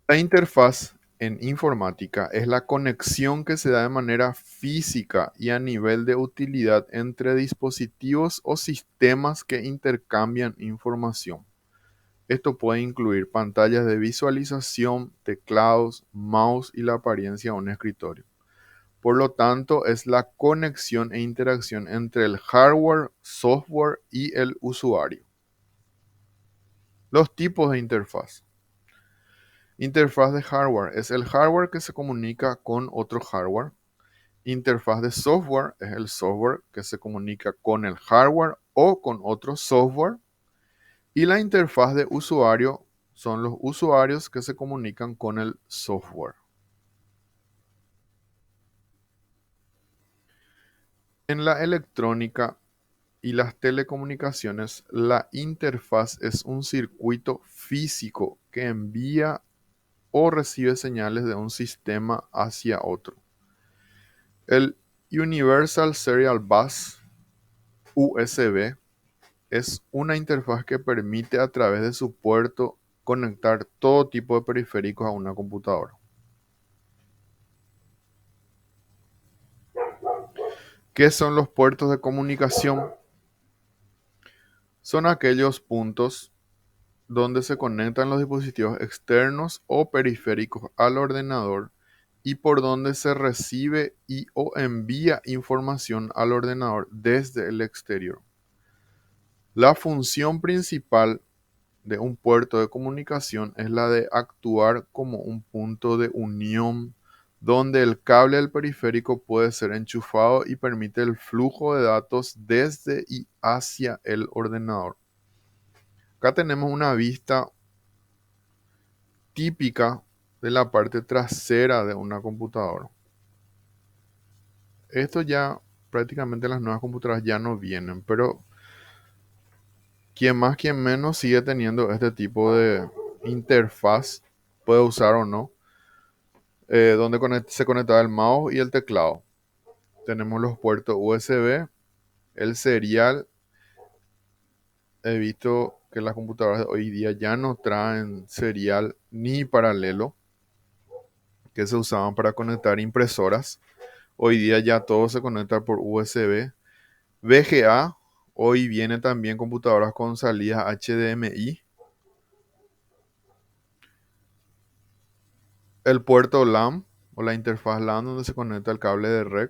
La interfaz en informática es la conexión que se da de manera física y a nivel de utilidad entre dispositivos o sistemas que intercambian información. Esto puede incluir pantallas de visualización, teclados, mouse y la apariencia de un escritorio. Por lo tanto, es la conexión e interacción entre el hardware, software y el usuario. Los tipos de interfaz. Interfaz de hardware es el hardware que se comunica con otro hardware. Interfaz de software es el software que se comunica con el hardware o con otro software. Y la interfaz de usuario son los usuarios que se comunican con el software. En la electrónica y las telecomunicaciones, la interfaz es un circuito físico que envía o recibe señales de un sistema hacia otro. El Universal Serial Bus, USB, es una interfaz que permite a través de su puerto conectar todo tipo de periféricos a una computadora. ¿Qué son los puertos de comunicación? Son aquellos puntos donde se conectan los dispositivos externos o periféricos al ordenador y por donde se recibe y o envía información al ordenador desde el exterior. La función principal de un puerto de comunicación es la de actuar como un punto de unión donde el cable del periférico puede ser enchufado y permite el flujo de datos desde y hacia el ordenador. Acá tenemos una vista típica de la parte trasera de una computadora. Esto ya prácticamente las nuevas computadoras ya no vienen, pero quien más, quien menos sigue teniendo este tipo de interfaz, puede usar o no, donde se conecta el mouse y el teclado. Tenemos los puertos USB, el serial. He visto que las computadoras de hoy día ya no traen serial ni paralelo, que se usaban para conectar impresoras. Hoy día ya todo se conecta por USB. VGA, hoy viene también computadoras con salidas HDMI. El puerto LAN o la interfaz LAN donde se conecta el cable de red.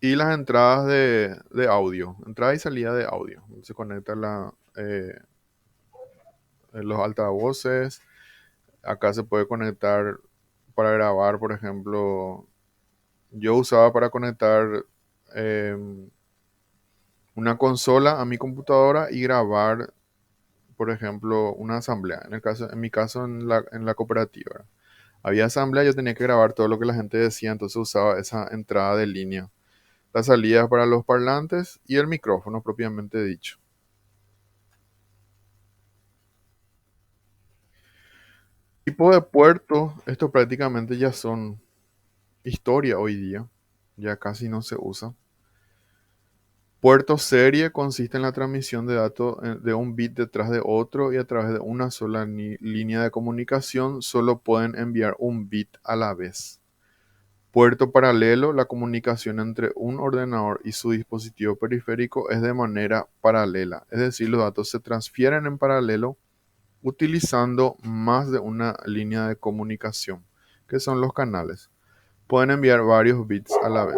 Y las entradas de audio, entrada y salida de audio. Se conecta los altavoces. Acá se puede conectar para grabar, por ejemplo. Yo usaba para conectar una consola a mi computadora y grabar, por ejemplo, una asamblea. En mi caso, en la cooperativa, ¿verdad? Había asamblea, yo tenía que grabar todo lo que la gente decía, entonces usaba esa entrada de línea. La salida para los parlantes y el micrófono propiamente dicho. Tipo de puertos, esto prácticamente ya son historia hoy día, ya casi no se usa. Puerto serie consiste en la transmisión de datos de un bit detrás de otro y a través de una sola línea de comunicación solo pueden enviar un bit a la vez. Puerto paralelo, la comunicación entre un ordenador y su dispositivo periférico es de manera paralela, es decir, los datos se transfieren en paralelo utilizando más de una línea de comunicación, que son los canales. Pueden enviar varios bits a la vez.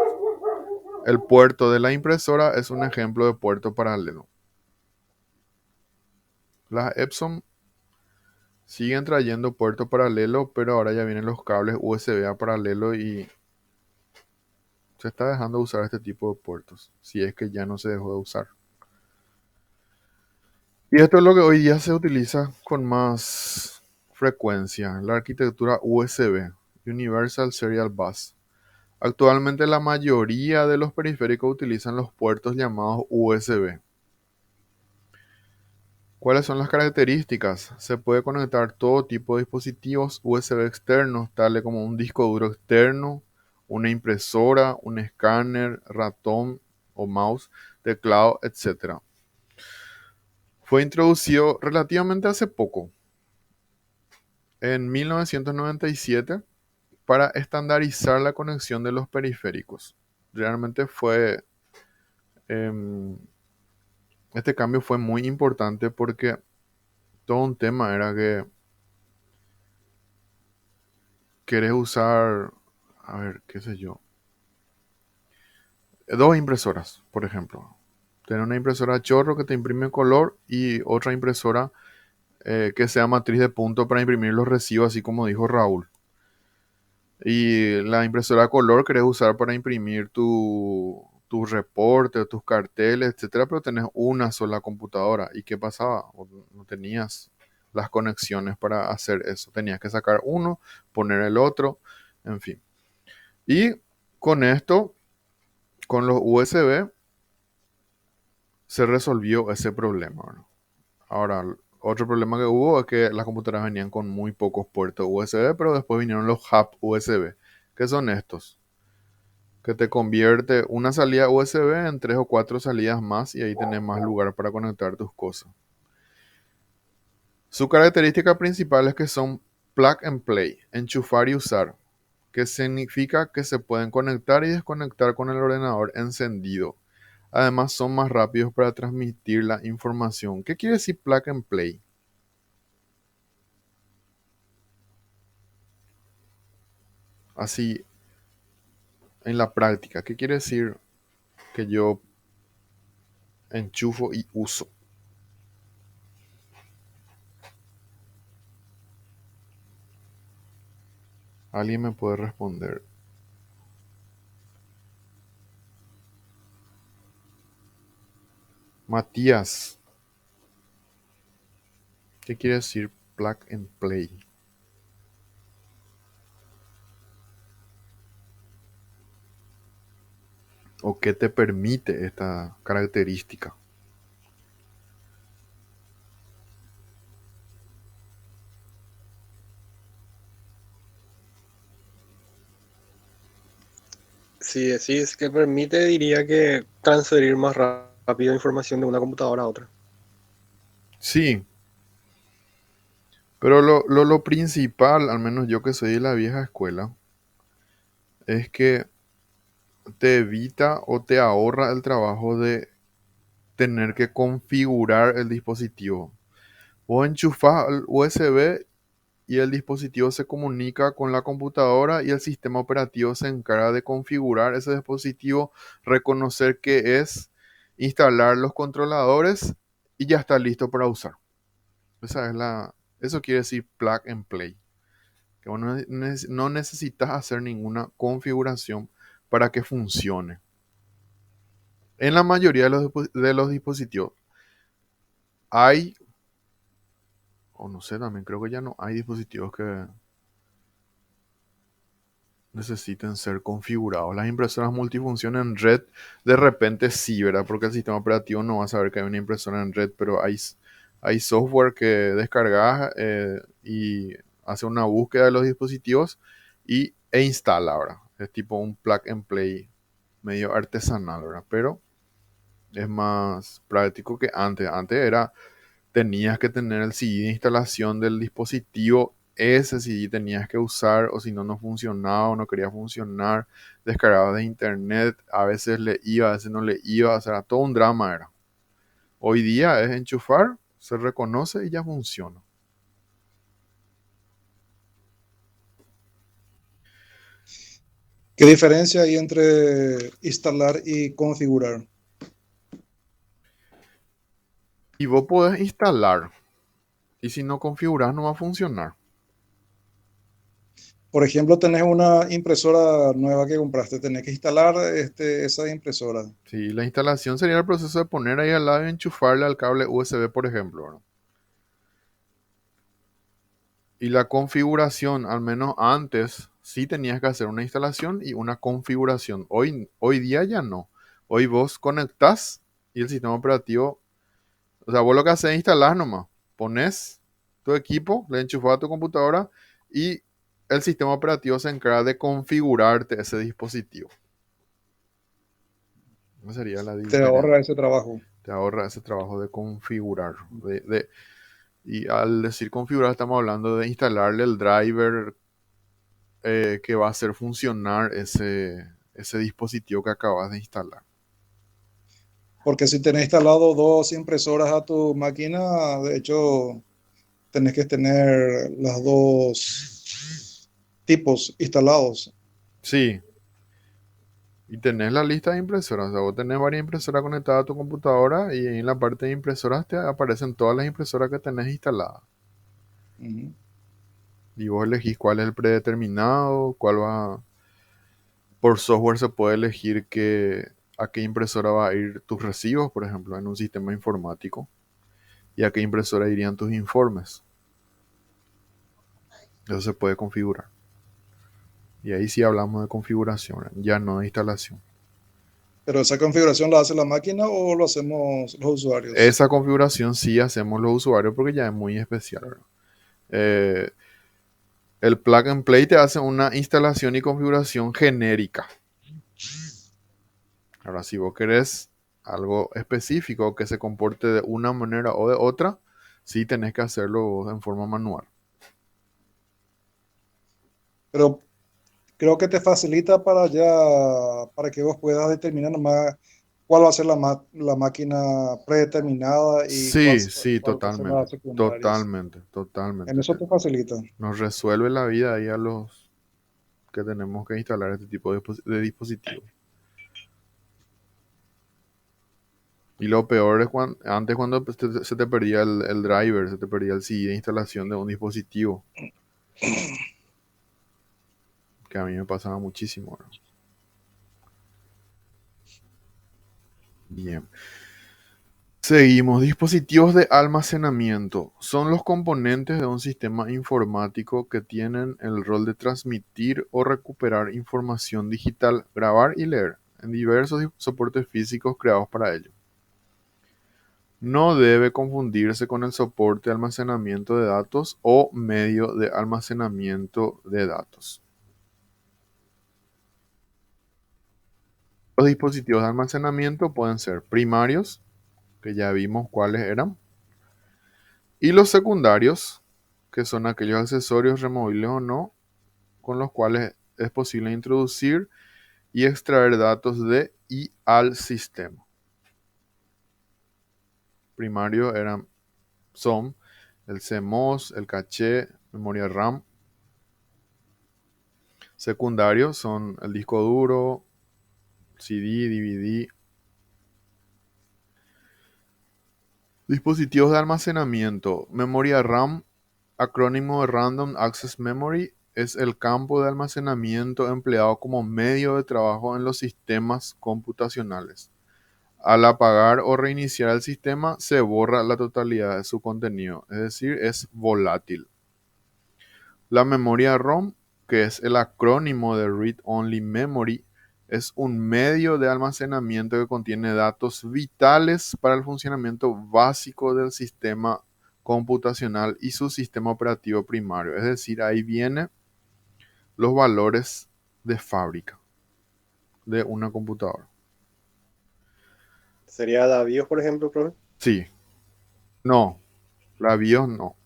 El puerto de la impresora es un ejemplo de puerto paralelo. Las Epson siguen trayendo puerto paralelo, pero ahora ya vienen los cables USB a paralelo y se está dejando de usar este tipo de puertos, si es que ya no se dejó de usar. Y esto es lo que hoy día se utiliza con más frecuencia, la arquitectura USB, Universal Serial Bus. Actualmente la mayoría de los periféricos utilizan los puertos llamados USB. ¿Cuáles son las características? Se puede conectar todo tipo de dispositivos USB externos, tales como un disco duro externo, una impresora, un escáner, ratón o mouse, teclado, etc. Fue introducido relativamente hace poco. en 1997 para estandarizar la conexión de los periféricos. Realmente em, este cambio fue muy importante porque todo un tema era que querés usar, a ver, qué sé yo, dos impresoras, por ejemplo. Tener una impresora a chorro que te imprime color y otra impresora que sea matriz de punto para imprimir los recibos, así como dijo Raúl. Y la impresora a color querés usar para imprimir tu reporte, tus carteles, etcétera, pero tenés una sola computadora. ¿Y qué pasaba? O no tenías las conexiones para hacer eso. Tenías que sacar uno, poner el otro, en fin. Y con esto, con los USB, se resolvió ese problema, ¿no? Ahora, otro problema que hubo es que las computadoras venían con muy pocos puertos USB, pero después vinieron los hub USB. ¿Qué son estos? Que te convierte una salida USB en 3 o 4 salidas más y ahí tenés más lugar para conectar tus cosas. Su característica principal es que son plug and play, enchufar y usar, que significa que se pueden conectar y desconectar con el ordenador encendido. Además son más rápidos para transmitir la información. ¿Qué quiere decir plug and play? Así, en la práctica, ¿qué quiere decir que yo enchufo y uso? ¿Alguien me puede responder? Matías, ¿qué quiere decir plug and play? ¿O qué te permite esta característica? Si decís que permite, diría que transferir más rápido información de una computadora a otra. Sí, pero lo principal, al menos yo que soy de la vieja escuela, es que te evita o te ahorra el trabajo de tener que configurar el dispositivo. Vos enchufás al USB y el dispositivo se comunica con la computadora y el sistema operativo se encarga de configurar ese dispositivo, reconocer qué es, instalar los controladores y ya está listo para usar. Eso quiere decir plug and play. Que vos no necesitas hacer ninguna configuración para que funcione. En la mayoría de los dispositivos hay, o no sé, también creo que ya no hay dispositivos que necesiten ser configurados. Las impresoras multifunción en red, de repente sí, ¿verdad? Porque el sistema operativo no va a saber que hay una impresora en red, pero hay software que descargas y hace una búsqueda de los dispositivos e instala, ¿verdad? Es tipo un plug and play medio artesanal, ¿verdad? Pero es más práctico que antes. Antes tenías que tener el CD de instalación del dispositivo. Ese CD tenías que usar, o si no, no funcionaba o no quería funcionar. Descargabas de internet, a veces le iba, a veces no le iba. O sea, todo un drama era. Hoy día es enchufar, se reconoce y ya funciona. ¿Qué diferencia hay entre instalar y configurar? Y vos podés instalar. Y si no configuras, no va a funcionar. Por ejemplo, tenés una impresora nueva que compraste, tenés que instalar esa impresora. Sí, la instalación sería el proceso de poner ahí al lado y enchufarle al cable USB, por ejemplo, ¿no? Y la configuración, al menos antes, sí tenías que hacer una instalación y una configuración. Hoy día ya no. Hoy vos conectás y el sistema operativo, o sea, vos lo que haces es instalar nomás. Pones tu equipo, le enchufas a tu computadora y el sistema operativo se encarga de configurarte ese dispositivo. Esa sería la Te diferencia. ahorra ese trabajo. Te ahorra ese trabajo de configurar, Y al decir configurar estamos hablando de instalarle el driver que va a hacer funcionar ese dispositivo que acabas de instalar. Porque si tenés instalado dos impresoras a tu máquina, de hecho, tenés que tener las dos tipos instalados. Sí, y tenés la lista de impresoras. O sea, vos tenés varias impresoras conectadas a tu computadora y en la parte de impresoras te aparecen todas las impresoras que tenés instaladas. Ujú. Y vos elegís cuál es el predeterminado, cuál va. Por software se puede elegir a qué impresora va a ir tus recibos, por ejemplo, en un sistema informático, y a qué impresora irían tus informes. Eso se puede configurar. Y ahí sí hablamos de configuración, ya no de instalación. Pero esa configuración la hace la máquina o lo hacemos los usuarios. Esa configuración sí hacemos los usuarios porque ya es muy especial, ¿verdad? Eh, el plug and play te hace una instalación y configuración genérica. Ahora, si vos querés algo específico que se comporte de una manera o de otra, sí tenés que hacerlo vos en forma manual. Pero creo que te facilita para ya, para que vos puedas determinar nomás cuál va a ser la máquina predeterminada y Sí, sí, cuál va a ser las totalmente, secundarias. totalmente, En totalmente. eso te facilita. Nos resuelve la vida ahí a los que tenemos que instalar este tipo de dispositivos. Y lo peor es antes cuando se te perdía el driver, se te perdía el CD de instalación de un dispositivo, que a mí me pasaba muchísimo, ¿no? Bien. Seguimos. Dispositivos de almacenamiento. Son los componentes de un sistema informático que tienen el rol de transmitir o recuperar información digital, grabar y leer en diversos soportes físicos creados para ello. No debe confundirse con el soporte de almacenamiento de datos o medio de almacenamiento de datos. Los dispositivos de almacenamiento pueden ser primarios, que ya vimos cuáles eran, y los secundarios, que son aquellos accesorios removibles o no, con los cuales es posible introducir y extraer datos de y al sistema. Primarios son el CMOS, el caché, memoria RAM. Secundarios son el disco duro, CD, DVD. Dispositivos de almacenamiento. Memoria RAM, acrónimo de Random Access Memory, es el campo de almacenamiento empleado como medio de trabajo en los sistemas computacionales. Al apagar o reiniciar el sistema, se borra la totalidad de su contenido, es decir, es volátil. La memoria ROM, que es el acrónimo de Read Only Memory, es un medio de almacenamiento que contiene datos vitales para el funcionamiento básico del sistema computacional y su sistema operativo primario. Es decir, ahí vienen los valores de fábrica de una computadora. ¿Sería la BIOS, por ejemplo, profe? Sí, no, la BIOS no.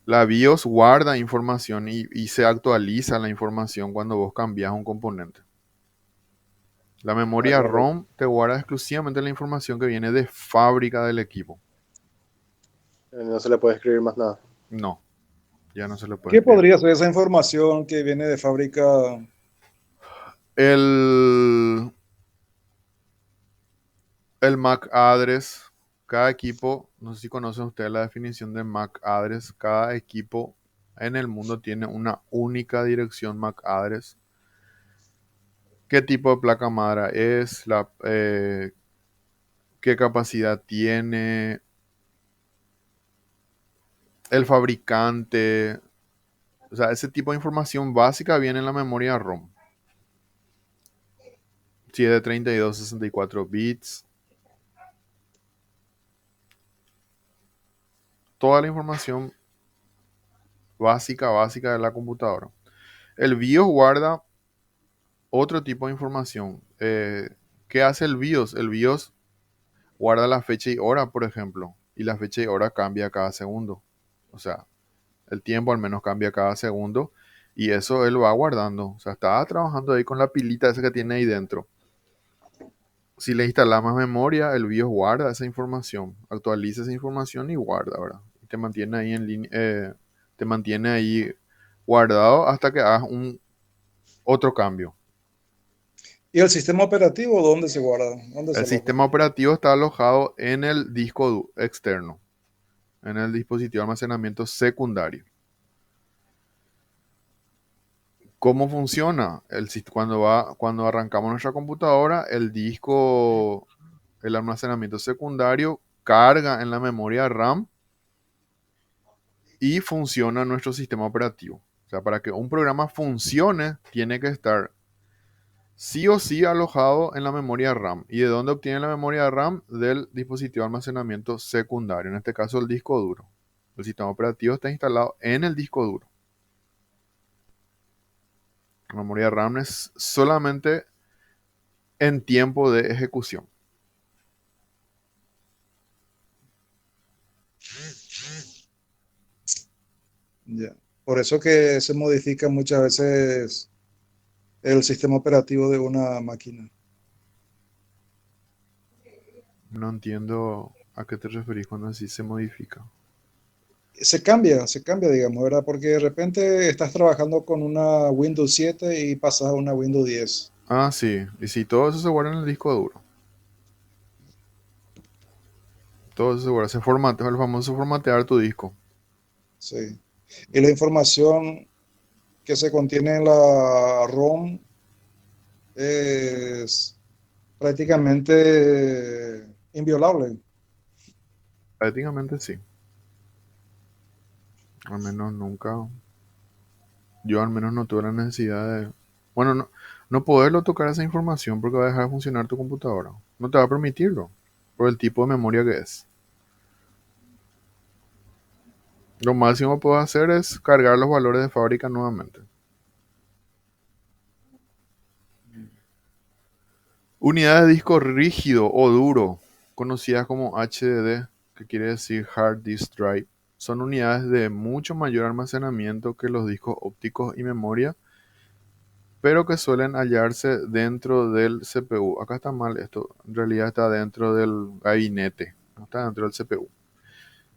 La BIOS guarda información y se actualiza la información cuando vos cambias un componente. La Ah, memoria correcto. ROM te guarda exclusivamente la información que viene de fábrica del equipo. No se le puede escribir más nada. No, ya no se le puede ¿Qué escribir. podría ser esa información que viene de fábrica? El, el MAC address, cada equipo, no sé si conocen ustedes la definición de MAC address, cada equipo en el mundo tiene una única dirección MAC address. ¿Qué tipo de placa madre es? ¿Qué capacidad tiene? El fabricante. O sea, ese tipo de información básica viene en la memoria ROM. Si es de 32, 64 bits. Toda la información básica de la computadora. El BIOS guarda otro tipo de información. ¿Qué hace el BIOS? El BIOS guarda la fecha y hora, por ejemplo. y la fecha y hora cambia cada segundo. O sea, el tiempo al menos cambia cada segundo y eso él va guardando. O sea, estaba trabajando ahí con la pilita esa que tiene ahí dentro. Si le instalas más memoria, el BIOS guarda esa información, actualiza esa información y guarda, ¿verdad? Y te mantiene ahí en línea, te mantiene ahí guardado hasta que hagas un otro cambio. ¿Y el sistema operativo dónde se guarda? ¿Dónde se El aloja? sistema operativo está alojado en el disco externo, en el dispositivo de almacenamiento secundario. ¿Cómo funciona? Cuando arrancamos nuestra computadora, el disco, el almacenamiento secundario carga en la memoria RAM y funciona nuestro sistema operativo. O sea, para que un programa funcione, tiene que estar sí o sí alojado en la memoria RAM. ¿Y de dónde obtiene la memoria RAM? Del dispositivo de almacenamiento secundario, en este caso el disco duro. El sistema operativo está instalado en el disco duro. La memoria RAM es solamente en tiempo de ejecución. Ya. Por eso que se modifica muchas veces el sistema operativo de una máquina. No entiendo a qué te referís cuando así se modifica. Se cambia, digamos, ¿verdad? Porque de repente estás trabajando con una Windows 7 y pasas a una Windows 10. Ah, sí. Y si todo eso se guarda en el disco duro. Todo eso se guarda. Se formatea, el famoso formatear tu disco. Sí. Y la información que se contiene en la ROM es prácticamente inviolable. Prácticamente sí. Al menos nunca. Yo al menos no tuve la necesidad de. Bueno, no poderlo tocar esa información porque va a dejar de funcionar tu computadora. No te va a permitirlo. Por el tipo de memoria que es. Lo máximo que puedo hacer es cargar los valores de fábrica nuevamente. Unidades de disco rígido o duro, conocidas como HDD, que quiere decir Hard Disk Drive, son unidades de mucho mayor almacenamiento que los discos ópticos y memoria, pero que suelen hallarse dentro del CPU. Acá está mal esto, en realidad está dentro del gabinete, no está dentro del CPU,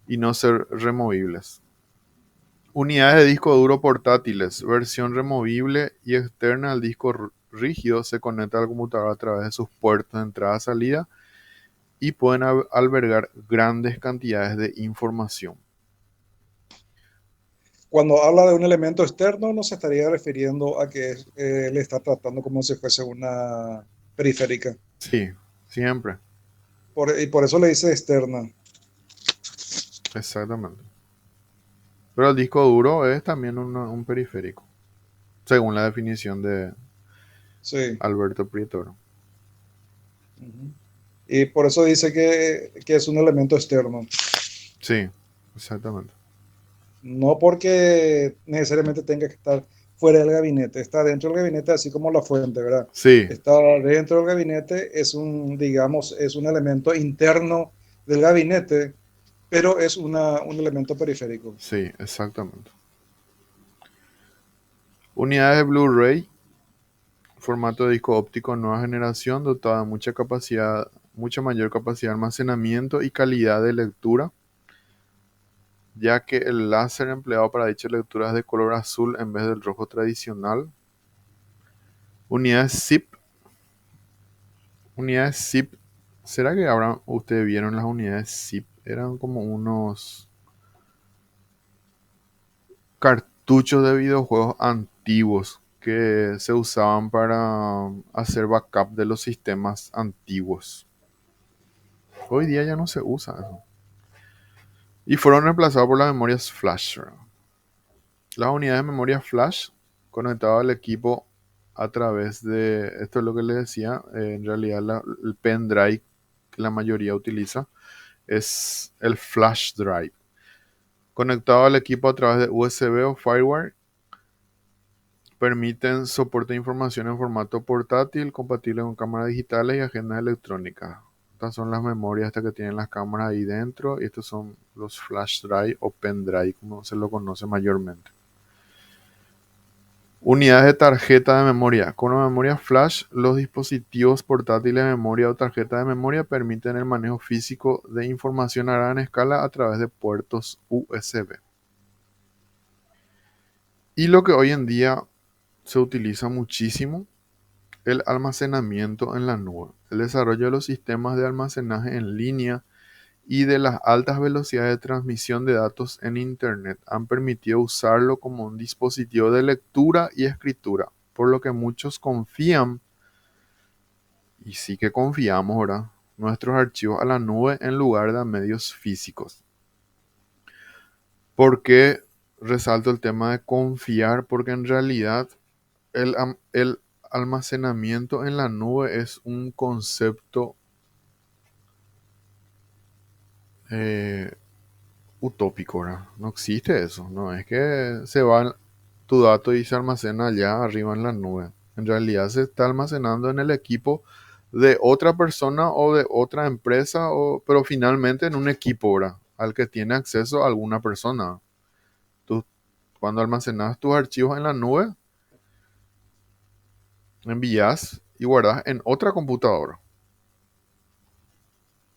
y no ser removibles. Unidades de disco duro portátiles, versión removible y externa al disco rígido, se conecta al computador a través de sus puertos de entrada-salida y pueden albergar grandes cantidades de información. Cuando habla de un elemento externo, no se estaría refiriendo a que le está tratando como si fuese una periférica. Sí, siempre, Y por eso le dice externa. exactamente. Pero el disco duro es también un periférico, según la definición de Sí. Alberto Prietoro. Ujú. Y por eso dice que es un elemento externo. Sí, exactamente. No porque necesariamente tenga que estar fuera del gabinete, está dentro del gabinete, así como la fuente, ¿verdad? Sí, Está dentro del gabinete, digamos, es un elemento interno del gabinete, pero es un elemento periférico. sí, exactamente. Unidades de Blu-ray, formato de disco óptico nueva generación, dotada de mucha capacidad, mucha mayor capacidad de almacenamiento y calidad de lectura, ya que el láser empleado para dicha lectura es de color azul en vez del rojo tradicional. Unidades zip. Unidades zip. ¿Será que ahora ustedes vieron las unidades zip? Eran como unos cartuchos de videojuegos antiguos que se usaban para hacer backup de los sistemas antiguos. Hoy día ya no se usa eso. Y fueron reemplazados por las memorias flash. Las unidades de memoria flash conectadas al equipo a través de, esto es lo que les decía, en realidad el pendrive que la mayoría utiliza es el flash drive. Conectado al equipo a través de USB o firewire, permiten soporte de información en formato portátil, compatible con cámaras digitales y agendas electrónicas. Estas son las memorias estas que tienen las cámaras ahí dentro y estos son los flash drive o pen drive, como se lo conoce mayormente. Unidades de tarjeta de memoria. Con la memoria flash, los dispositivos portátiles de memoria o tarjeta de memoria permiten el manejo físico de información a gran escala a través de puertos USB. Y lo que hoy en día se utiliza muchísimo, el almacenamiento en la nube. El desarrollo de los sistemas de almacenaje en línea y de las altas velocidades de transmisión de datos en Internet han permitido usarlo como un dispositivo de lectura y escritura, por lo que muchos confían, y sí que confiamos ahora, nuestros archivos a la nube en lugar de a medios físicos. ¿Por qué resalto el tema de confiar? Porque en realidad el almacenamiento en la nube es un concepto utópico, ¿verdad? No existe eso. No es que se va tu dato y se almacena allá arriba en la nube. En realidad se está almacenando en el equipo de otra persona o de otra empresa, pero finalmente en un equipo, ¿verdad? Al que tiene acceso a alguna persona. Tú, cuando almacenas tus archivos en la nube, envías y guardas en otra computadora.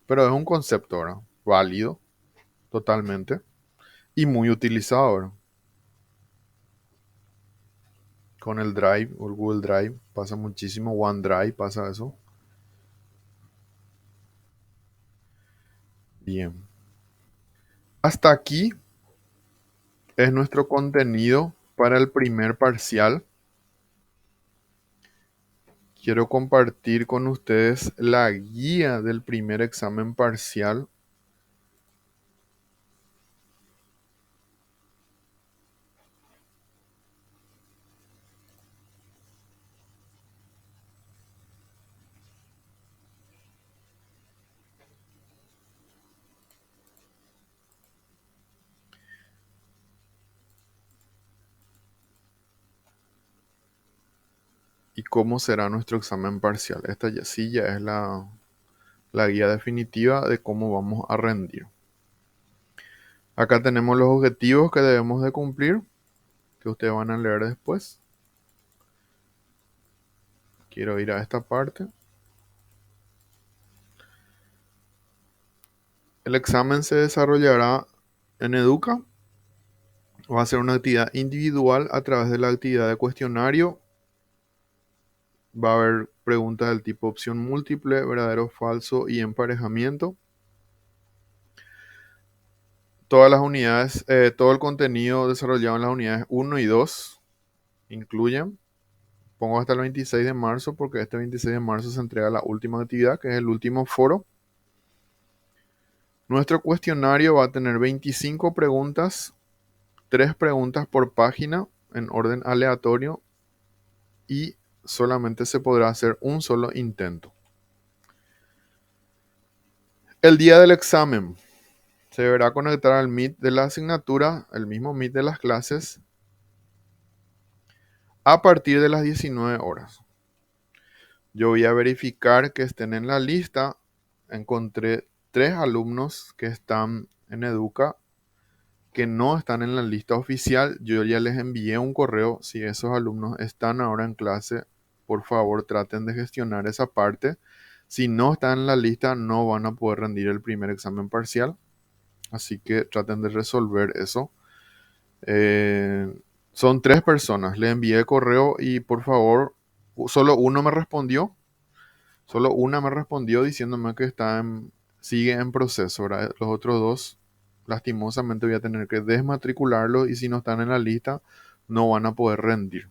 Pero es un concepto, ¿verdad? Válido, totalmente. Y muy utilizado, ¿verdad? Con el Drive o el Google Drive pasa muchísimo. OneDrive pasa eso. Bien. Hasta aquí es nuestro contenido para el primer parcial. Quiero compartir con ustedes la guía del primer examen parcial. Y cómo será nuestro examen parcial. Esta ya sí ya es la guía definitiva de cómo vamos a rendir. Acá tenemos los objetivos que debemos de cumplir, que ustedes van a leer después. Quiero ir a esta parte. El examen se desarrollará en Educa. Va a ser una actividad individual a través de la actividad de cuestionario. Va a haber preguntas del tipo opción múltiple, verdadero, falso y emparejamiento. Todas las unidades, todo el contenido desarrollado en las unidades 1 y 2 incluyen. Pongo hasta el 26 de marzo porque este 26 de marzo se entrega la última actividad, que es el último foro. Nuestro cuestionario va a tener 25 preguntas, 3 preguntas por página en orden aleatorio y solamente se podrá hacer un solo intento. El día del examen se deberá conectar al Meet de la asignatura, el mismo Meet de las clases, a partir de las 19 horas. Yo voy a verificar que estén en la lista. Encontré 3 alumnos que están en Educa que no están en la lista oficial. Yo ya les envié un correo. Si esos alumnos están ahora en clase, por favor traten de gestionar esa parte. Si no están en la lista, no van a poder rendir el primer examen parcial. Así que traten de resolver eso. Son 3 personas. Les envié el correo y por favor, solo uno me respondió. Solo una me respondió diciéndome que sigue en proceso, ¿verdad? Los otros 2, lastimosamente, voy a tener que desmatricularlos y si no están en la lista, no van a poder rendir.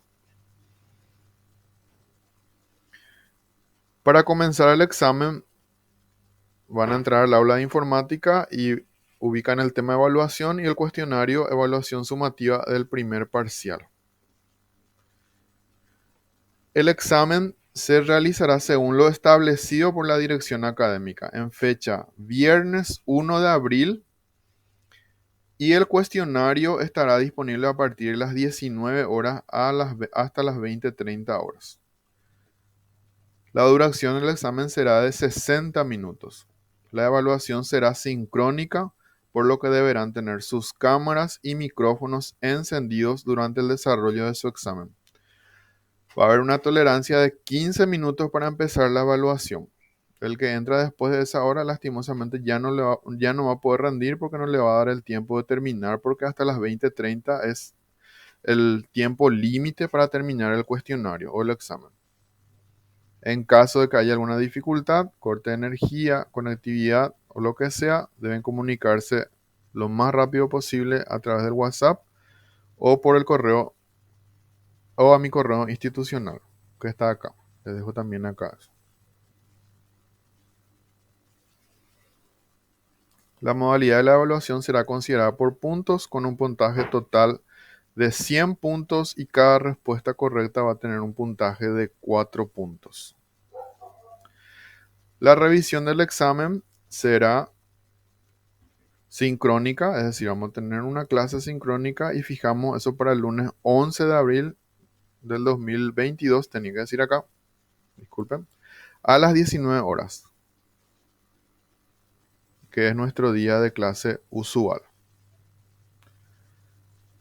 Para comenzar el examen, van a entrar al aula de informática y ubican el tema de evaluación y el cuestionario evaluación sumativa del primer parcial. El examen se realizará según lo establecido por la dirección académica en fecha viernes 1 de abril y el cuestionario estará disponible a partir de las 19 horas hasta las 20:30 horas. La duración del examen será de 60 minutos. La evaluación será sincrónica, por lo que deberán tener sus cámaras y micrófonos encendidos durante el desarrollo de su examen. Va a haber una tolerancia de 15 minutos para empezar la evaluación. El que entra después de esa hora, lastimosamente, ya no va a poder rendir porque no le va a dar el tiempo de terminar, porque hasta las 20:30 es el tiempo límite para terminar el cuestionario o el examen. En caso de que haya alguna dificultad, corte de energía, conectividad o lo que sea, deben comunicarse lo más rápido posible a través del WhatsApp o por el correo o a mi correo institucional, que está acá. Les dejo también acá eso. La modalidad de la evaluación será considerada por puntos con un puntaje total de 100 puntos y cada respuesta correcta va a tener un puntaje de 4 puntos. La revisión del examen será sincrónica, es decir, vamos a tener una clase sincrónica y fijamos eso para el lunes 11 de abril del 2022, tenía que decir acá, disculpen, a las 19 horas, que es nuestro día de clase usual.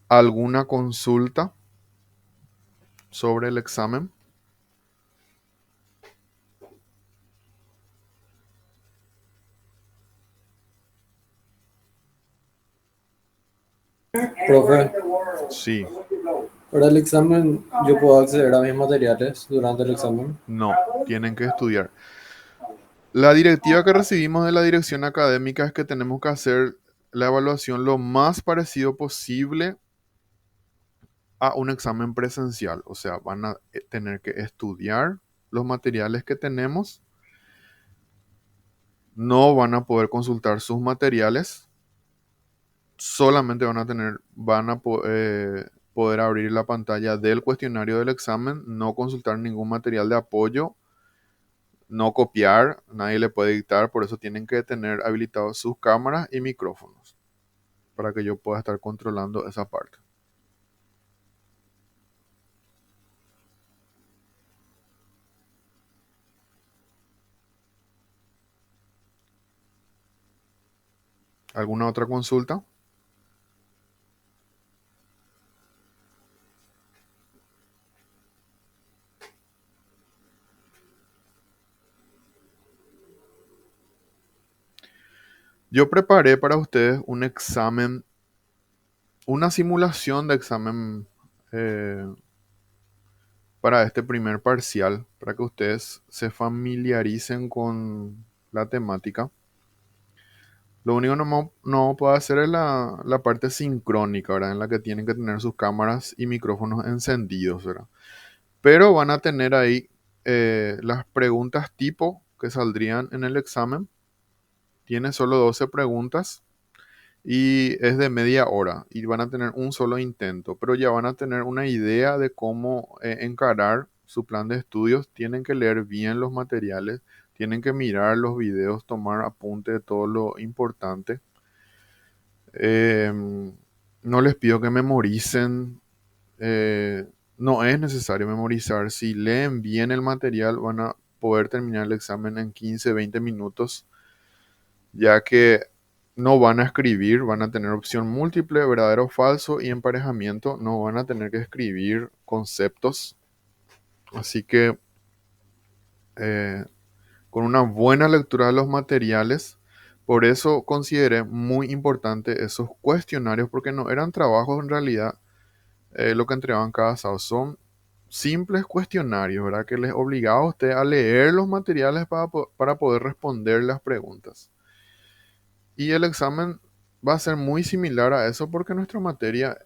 ¿Alguna consulta sobre el examen? Profe, Sí, para el examen yo puedo acceder a mis materiales durante el examen. no, tienen que estudiar. La directiva que recibimos de la dirección académica es que tenemos que hacer la evaluación lo más parecido posible a un examen presencial. O sea, van a tener que estudiar los materiales que tenemos. No van a poder consultar sus materiales. Solamente van a poder abrir la pantalla del cuestionario del examen, no consultar ningún material de apoyo, no copiar, nadie le puede dictar, por eso tienen que tener habilitados sus cámaras y micrófonos para que yo pueda estar controlando esa parte. ¿Alguna otra consulta? Yo preparé para ustedes un examen, una simulación de examen para este primer parcial, para que ustedes se familiaricen con la temática. Lo único que no puedo hacer es la parte sincrónica, ¿verdad? En la que tienen que tener sus cámaras y micrófonos encendidos, ¿verdad? Pero van a tener ahí las preguntas tipo que saldrían en el examen. Tiene solo 12 preguntas y es de media hora y van a tener un solo intento, pero ya van a tener una idea de cómo encarar su plan de estudios. Tienen que leer bien los materiales, tienen que mirar los videos, tomar apunte de todo lo importante. No les pido que memoricen, no es necesario memorizar. Si leen bien el material van a poder terminar el examen en 15-20 minutos, ya que no van a escribir, van a tener opción múltiple, verdadero o falso y emparejamiento, no van a tener que escribir conceptos. Así que con una buena lectura de los materiales, por eso consideré muy importante esos cuestionarios, porque no eran trabajos en realidad lo que entregaban cada sábado, son simples cuestionarios, ¿verdad? Que les obligaba a usted a leer los materiales para poder responder las preguntas. Y el examen va a ser muy similar a eso porque nuestra materia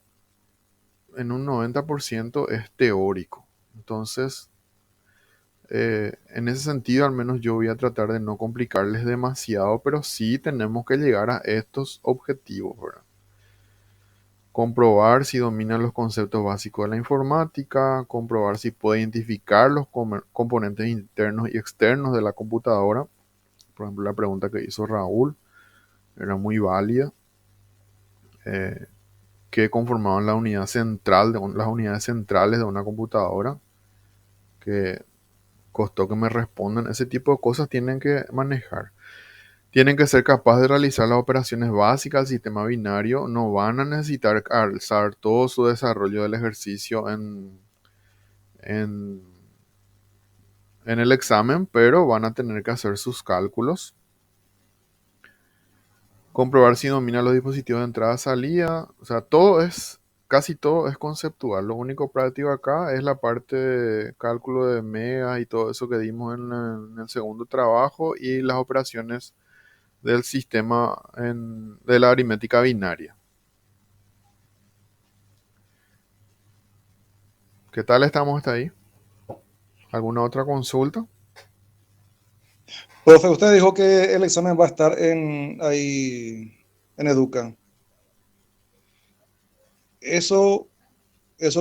en un 90% es teórico. Entonces, en ese sentido, al menos yo voy a tratar de no complicarles demasiado, pero sí tenemos que llegar a estos objetivos, ¿verdad? Comprobar si domina los conceptos básicos de la informática, comprobar si puede identificar los componentes internos y externos de la computadora. Por ejemplo, la pregunta que hizo Raúl era muy válida. Que conformaban la unidad central, las unidades centrales de una computadora, que costó que me respondan. Ese tipo de cosas tienen que manejar. Tienen que ser capaces de realizar las operaciones básicas del sistema binario. No van a necesitar alzar todo su desarrollo del ejercicio en, en el examen, pero van a tener que hacer sus cálculos. Comprobar si domina los dispositivos de entrada-salida. O sea, casi todo es conceptual. Lo único práctico acá es la parte de cálculo de megas y todo eso que dimos en el segundo trabajo y las operaciones del sistema de la aritmética binaria. ¿Qué tal estamos hasta ahí? ¿Alguna otra consulta? Profe, usted dijo que el examen va a estar ahí en Educa. Eso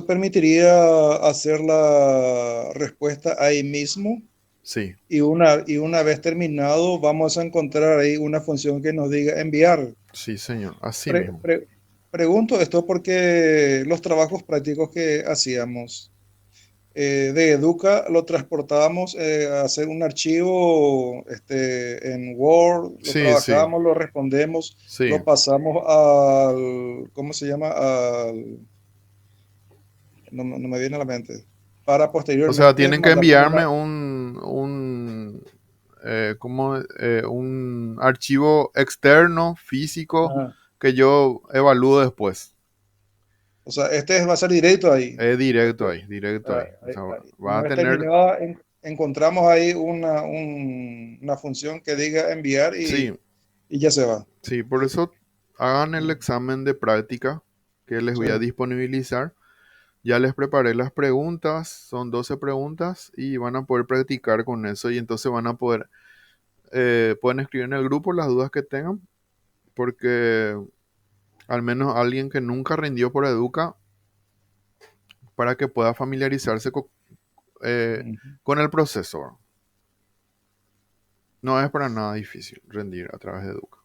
permitiría hacer la respuesta ahí mismo Sí, y una vez terminado vamos a encontrar ahí una función que nos diga enviar. sí, señor. Así Pre- mismo. pre- Pregunto esto porque los trabajos prácticos que hacíamos de Educa lo transportábamos a hacer un archivo en Word, lo Sí, sí, trabajamos, lo respondemos, sí. lo pasamos al, ¿cómo se llama? No me viene a la mente. Para O sea, posteriormente tienen que mandar como enviarme una... un archivo externo, físico, Ajá. que yo evalúo después. O sea, va a ser directo ahí. Es directo ahí, directo ahí. O sea, va Una a vez tener, terminada, encontramos ahí una función que diga enviar sí, y ya se va. sí, por eso hagan el examen de práctica que les Sí. voy a disponibilizar. Ya les preparé las preguntas, son 12 preguntas y van a poder practicar con eso y entonces pueden escribir en el grupo las dudas que tengan, porque al menos alguien que nunca rindió por Educa, para que pueda familiarizarse eh, Ujú. con el proceso. No es para nada difícil rendir a través de Educa.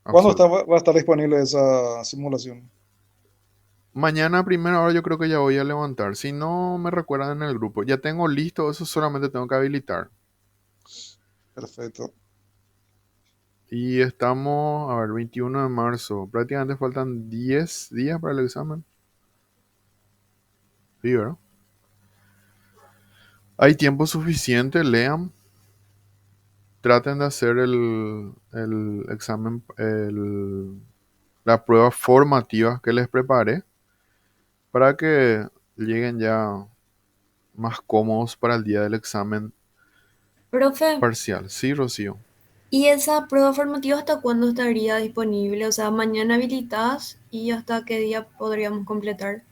¿Cuándo Absoluto. va a estar disponible esa simulación? Mañana a primera hora yo creo que ya voy a levantar. Si no me recuerdan en el grupo, ya tengo listo, eso solamente tengo que habilitar. Perfecto. Y estamos, a ver, 21 de marzo. Prácticamente faltan 10 días para el examen. Sí, ¿verdad? Hay tiempo suficiente, lean. Traten de hacer el examen, la prueba formativa que les preparé para que lleguen ya más cómodos para el día del examen Profe, parcial. Sí, Rocío. ¿y esa prueba formativa hasta cuándo estaría disponible? O sea, mañana habilitas y hasta qué día podríamos completar.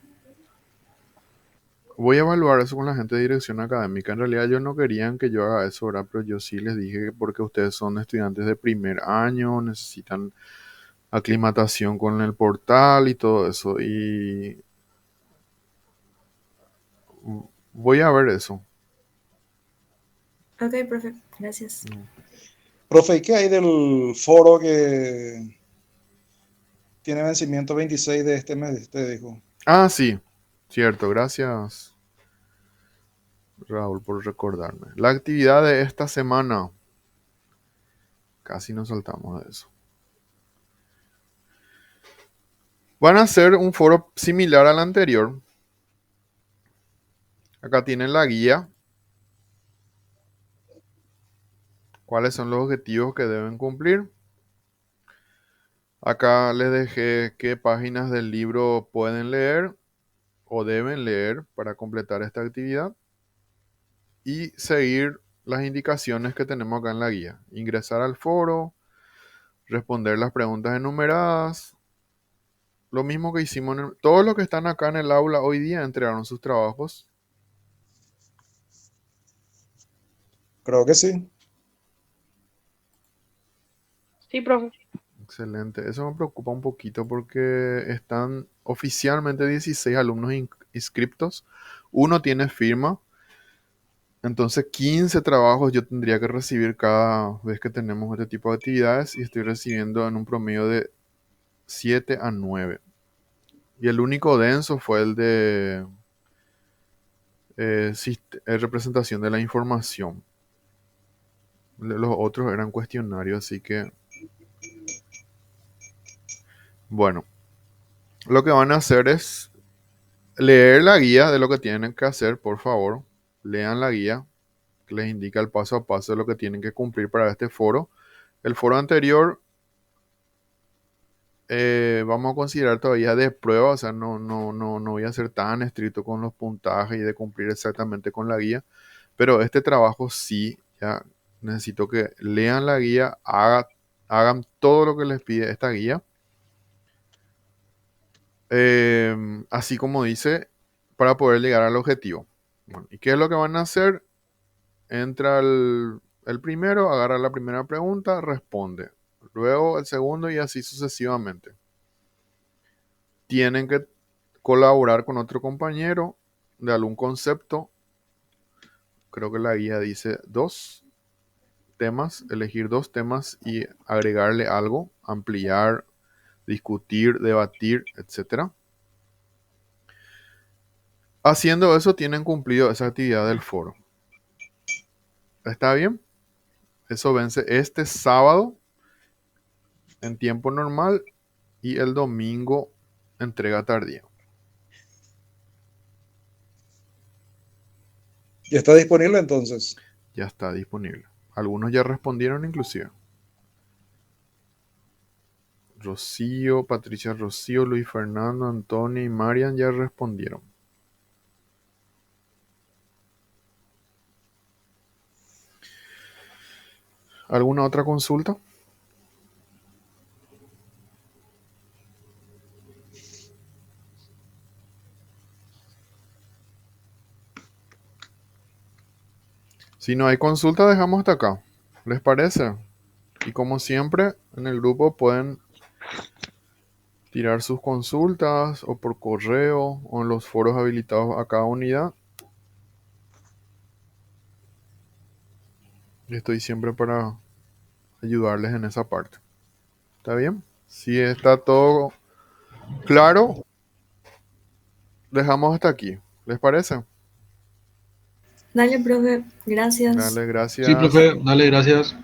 Voy a evaluar eso con la gente de dirección académica. En realidad ellos no querían que yo haga eso, ¿verdad? Pero yo sí les dije que porque ustedes son estudiantes de primer año, necesitan aclimatación con el portal y todo eso. Y voy a ver eso. Ok, profe, gracias. Profe, ¿y qué hay del foro que tiene vencimiento 26 de este mes? Usted dijo. Ah, sí, cierto. Gracias, Raúl, por recordarme. La actividad de esta semana. Casi nos saltamos de eso. Van a hacer un foro similar al anterior. Acá tienen la guía. ¿Cuáles son los objetivos que deben cumplir? Acá les dejé qué páginas del libro pueden leer o deben leer para completar esta actividad y seguir las indicaciones que tenemos acá en la guía. Ingresar al foro, responder las preguntas enumeradas. Lo mismo que hicimos todos los que están acá en el aula hoy día entregaron sus trabajos. Creo que sí. Sí, profe. Excelente. Eso me preocupa un poquito porque están oficialmente 16 alumnos inscriptos. Uno tiene firma. Entonces 15 trabajos yo tendría que recibir cada vez que tenemos este tipo de actividades y estoy recibiendo en un promedio de 7 a 9. Y el único denso fue representación de la información. Los otros eran cuestionarios, así que, bueno, lo que van a hacer es leer la guía de lo que tienen que hacer, por favor. Lean la guía que les indica el paso a paso de lo que tienen que cumplir para este foro. El foro anterior vamos a considerar todavía de prueba, o sea, no voy a ser tan estricto con los puntajes y de cumplir exactamente con la guía, pero este trabajo sí, ya necesito que lean la guía, hagan todo lo que les pide esta guía. Así como dice, para poder llegar al objetivo. Bueno, ¿y qué es lo que van a hacer? Entra el primero, agarra la primera pregunta, responde. Luego el segundo y así sucesivamente. Tienen que colaborar con otro compañero de algún concepto. Creo que la guía dice 2 temas, elegir 2 temas y agregarle algo, ampliar, discutir, debatir, etcétera. Haciendo eso, tienen cumplido esa actividad del foro. ¿Está bien? Eso vence este sábado en tiempo normal y el domingo entrega tardía. ¿Y está disponible entonces? Ya está disponible. Algunos ya respondieron inclusive. Rocío, Patricia Rocío, Luis Fernando, Antonio y Marian ya respondieron. ¿Alguna otra consulta? Si no hay consulta, dejamos hasta acá. ¿Les parece? Y como siempre, en el grupo pueden tirar sus consultas o por correo o en los foros habilitados a cada unidad. Estoy siempre para ayudarles en esa parte. ¿Está bien? Si está todo claro, dejamos hasta aquí. ¿Les parece? Dale, profe, gracias. Dale, Sí, gracias. profe, dale, gracias.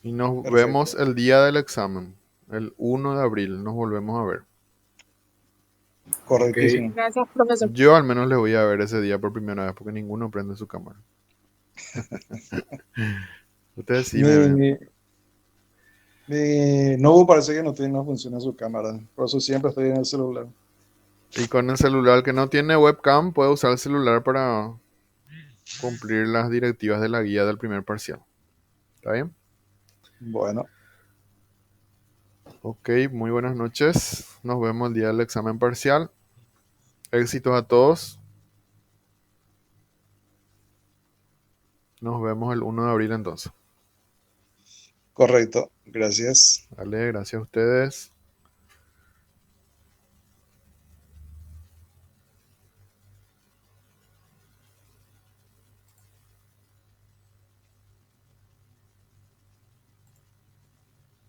Y nos vemos Perfecto. el día del examen. El 1 de abril nos volvemos a ver. Ok. Correctísimo. Gracias, profesor. Yo al menos les voy a ver ese día por primera vez porque ninguno prende su cámara. Ustedes sí me ven. Mi Novo parece que no funciona su cámara, por eso siempre estoy en el celular. Y con el celular que no tiene webcam, puede usar el celular para cumplir las directivas de la guía del primer parcial. ¿Está bien? Bueno, Ok, muy buenas noches. Nos vemos el día del examen parcial. Éxitos a todos. Nos vemos el 1 de abril entonces. correcto. Gracias. Dale, gracias a ustedes.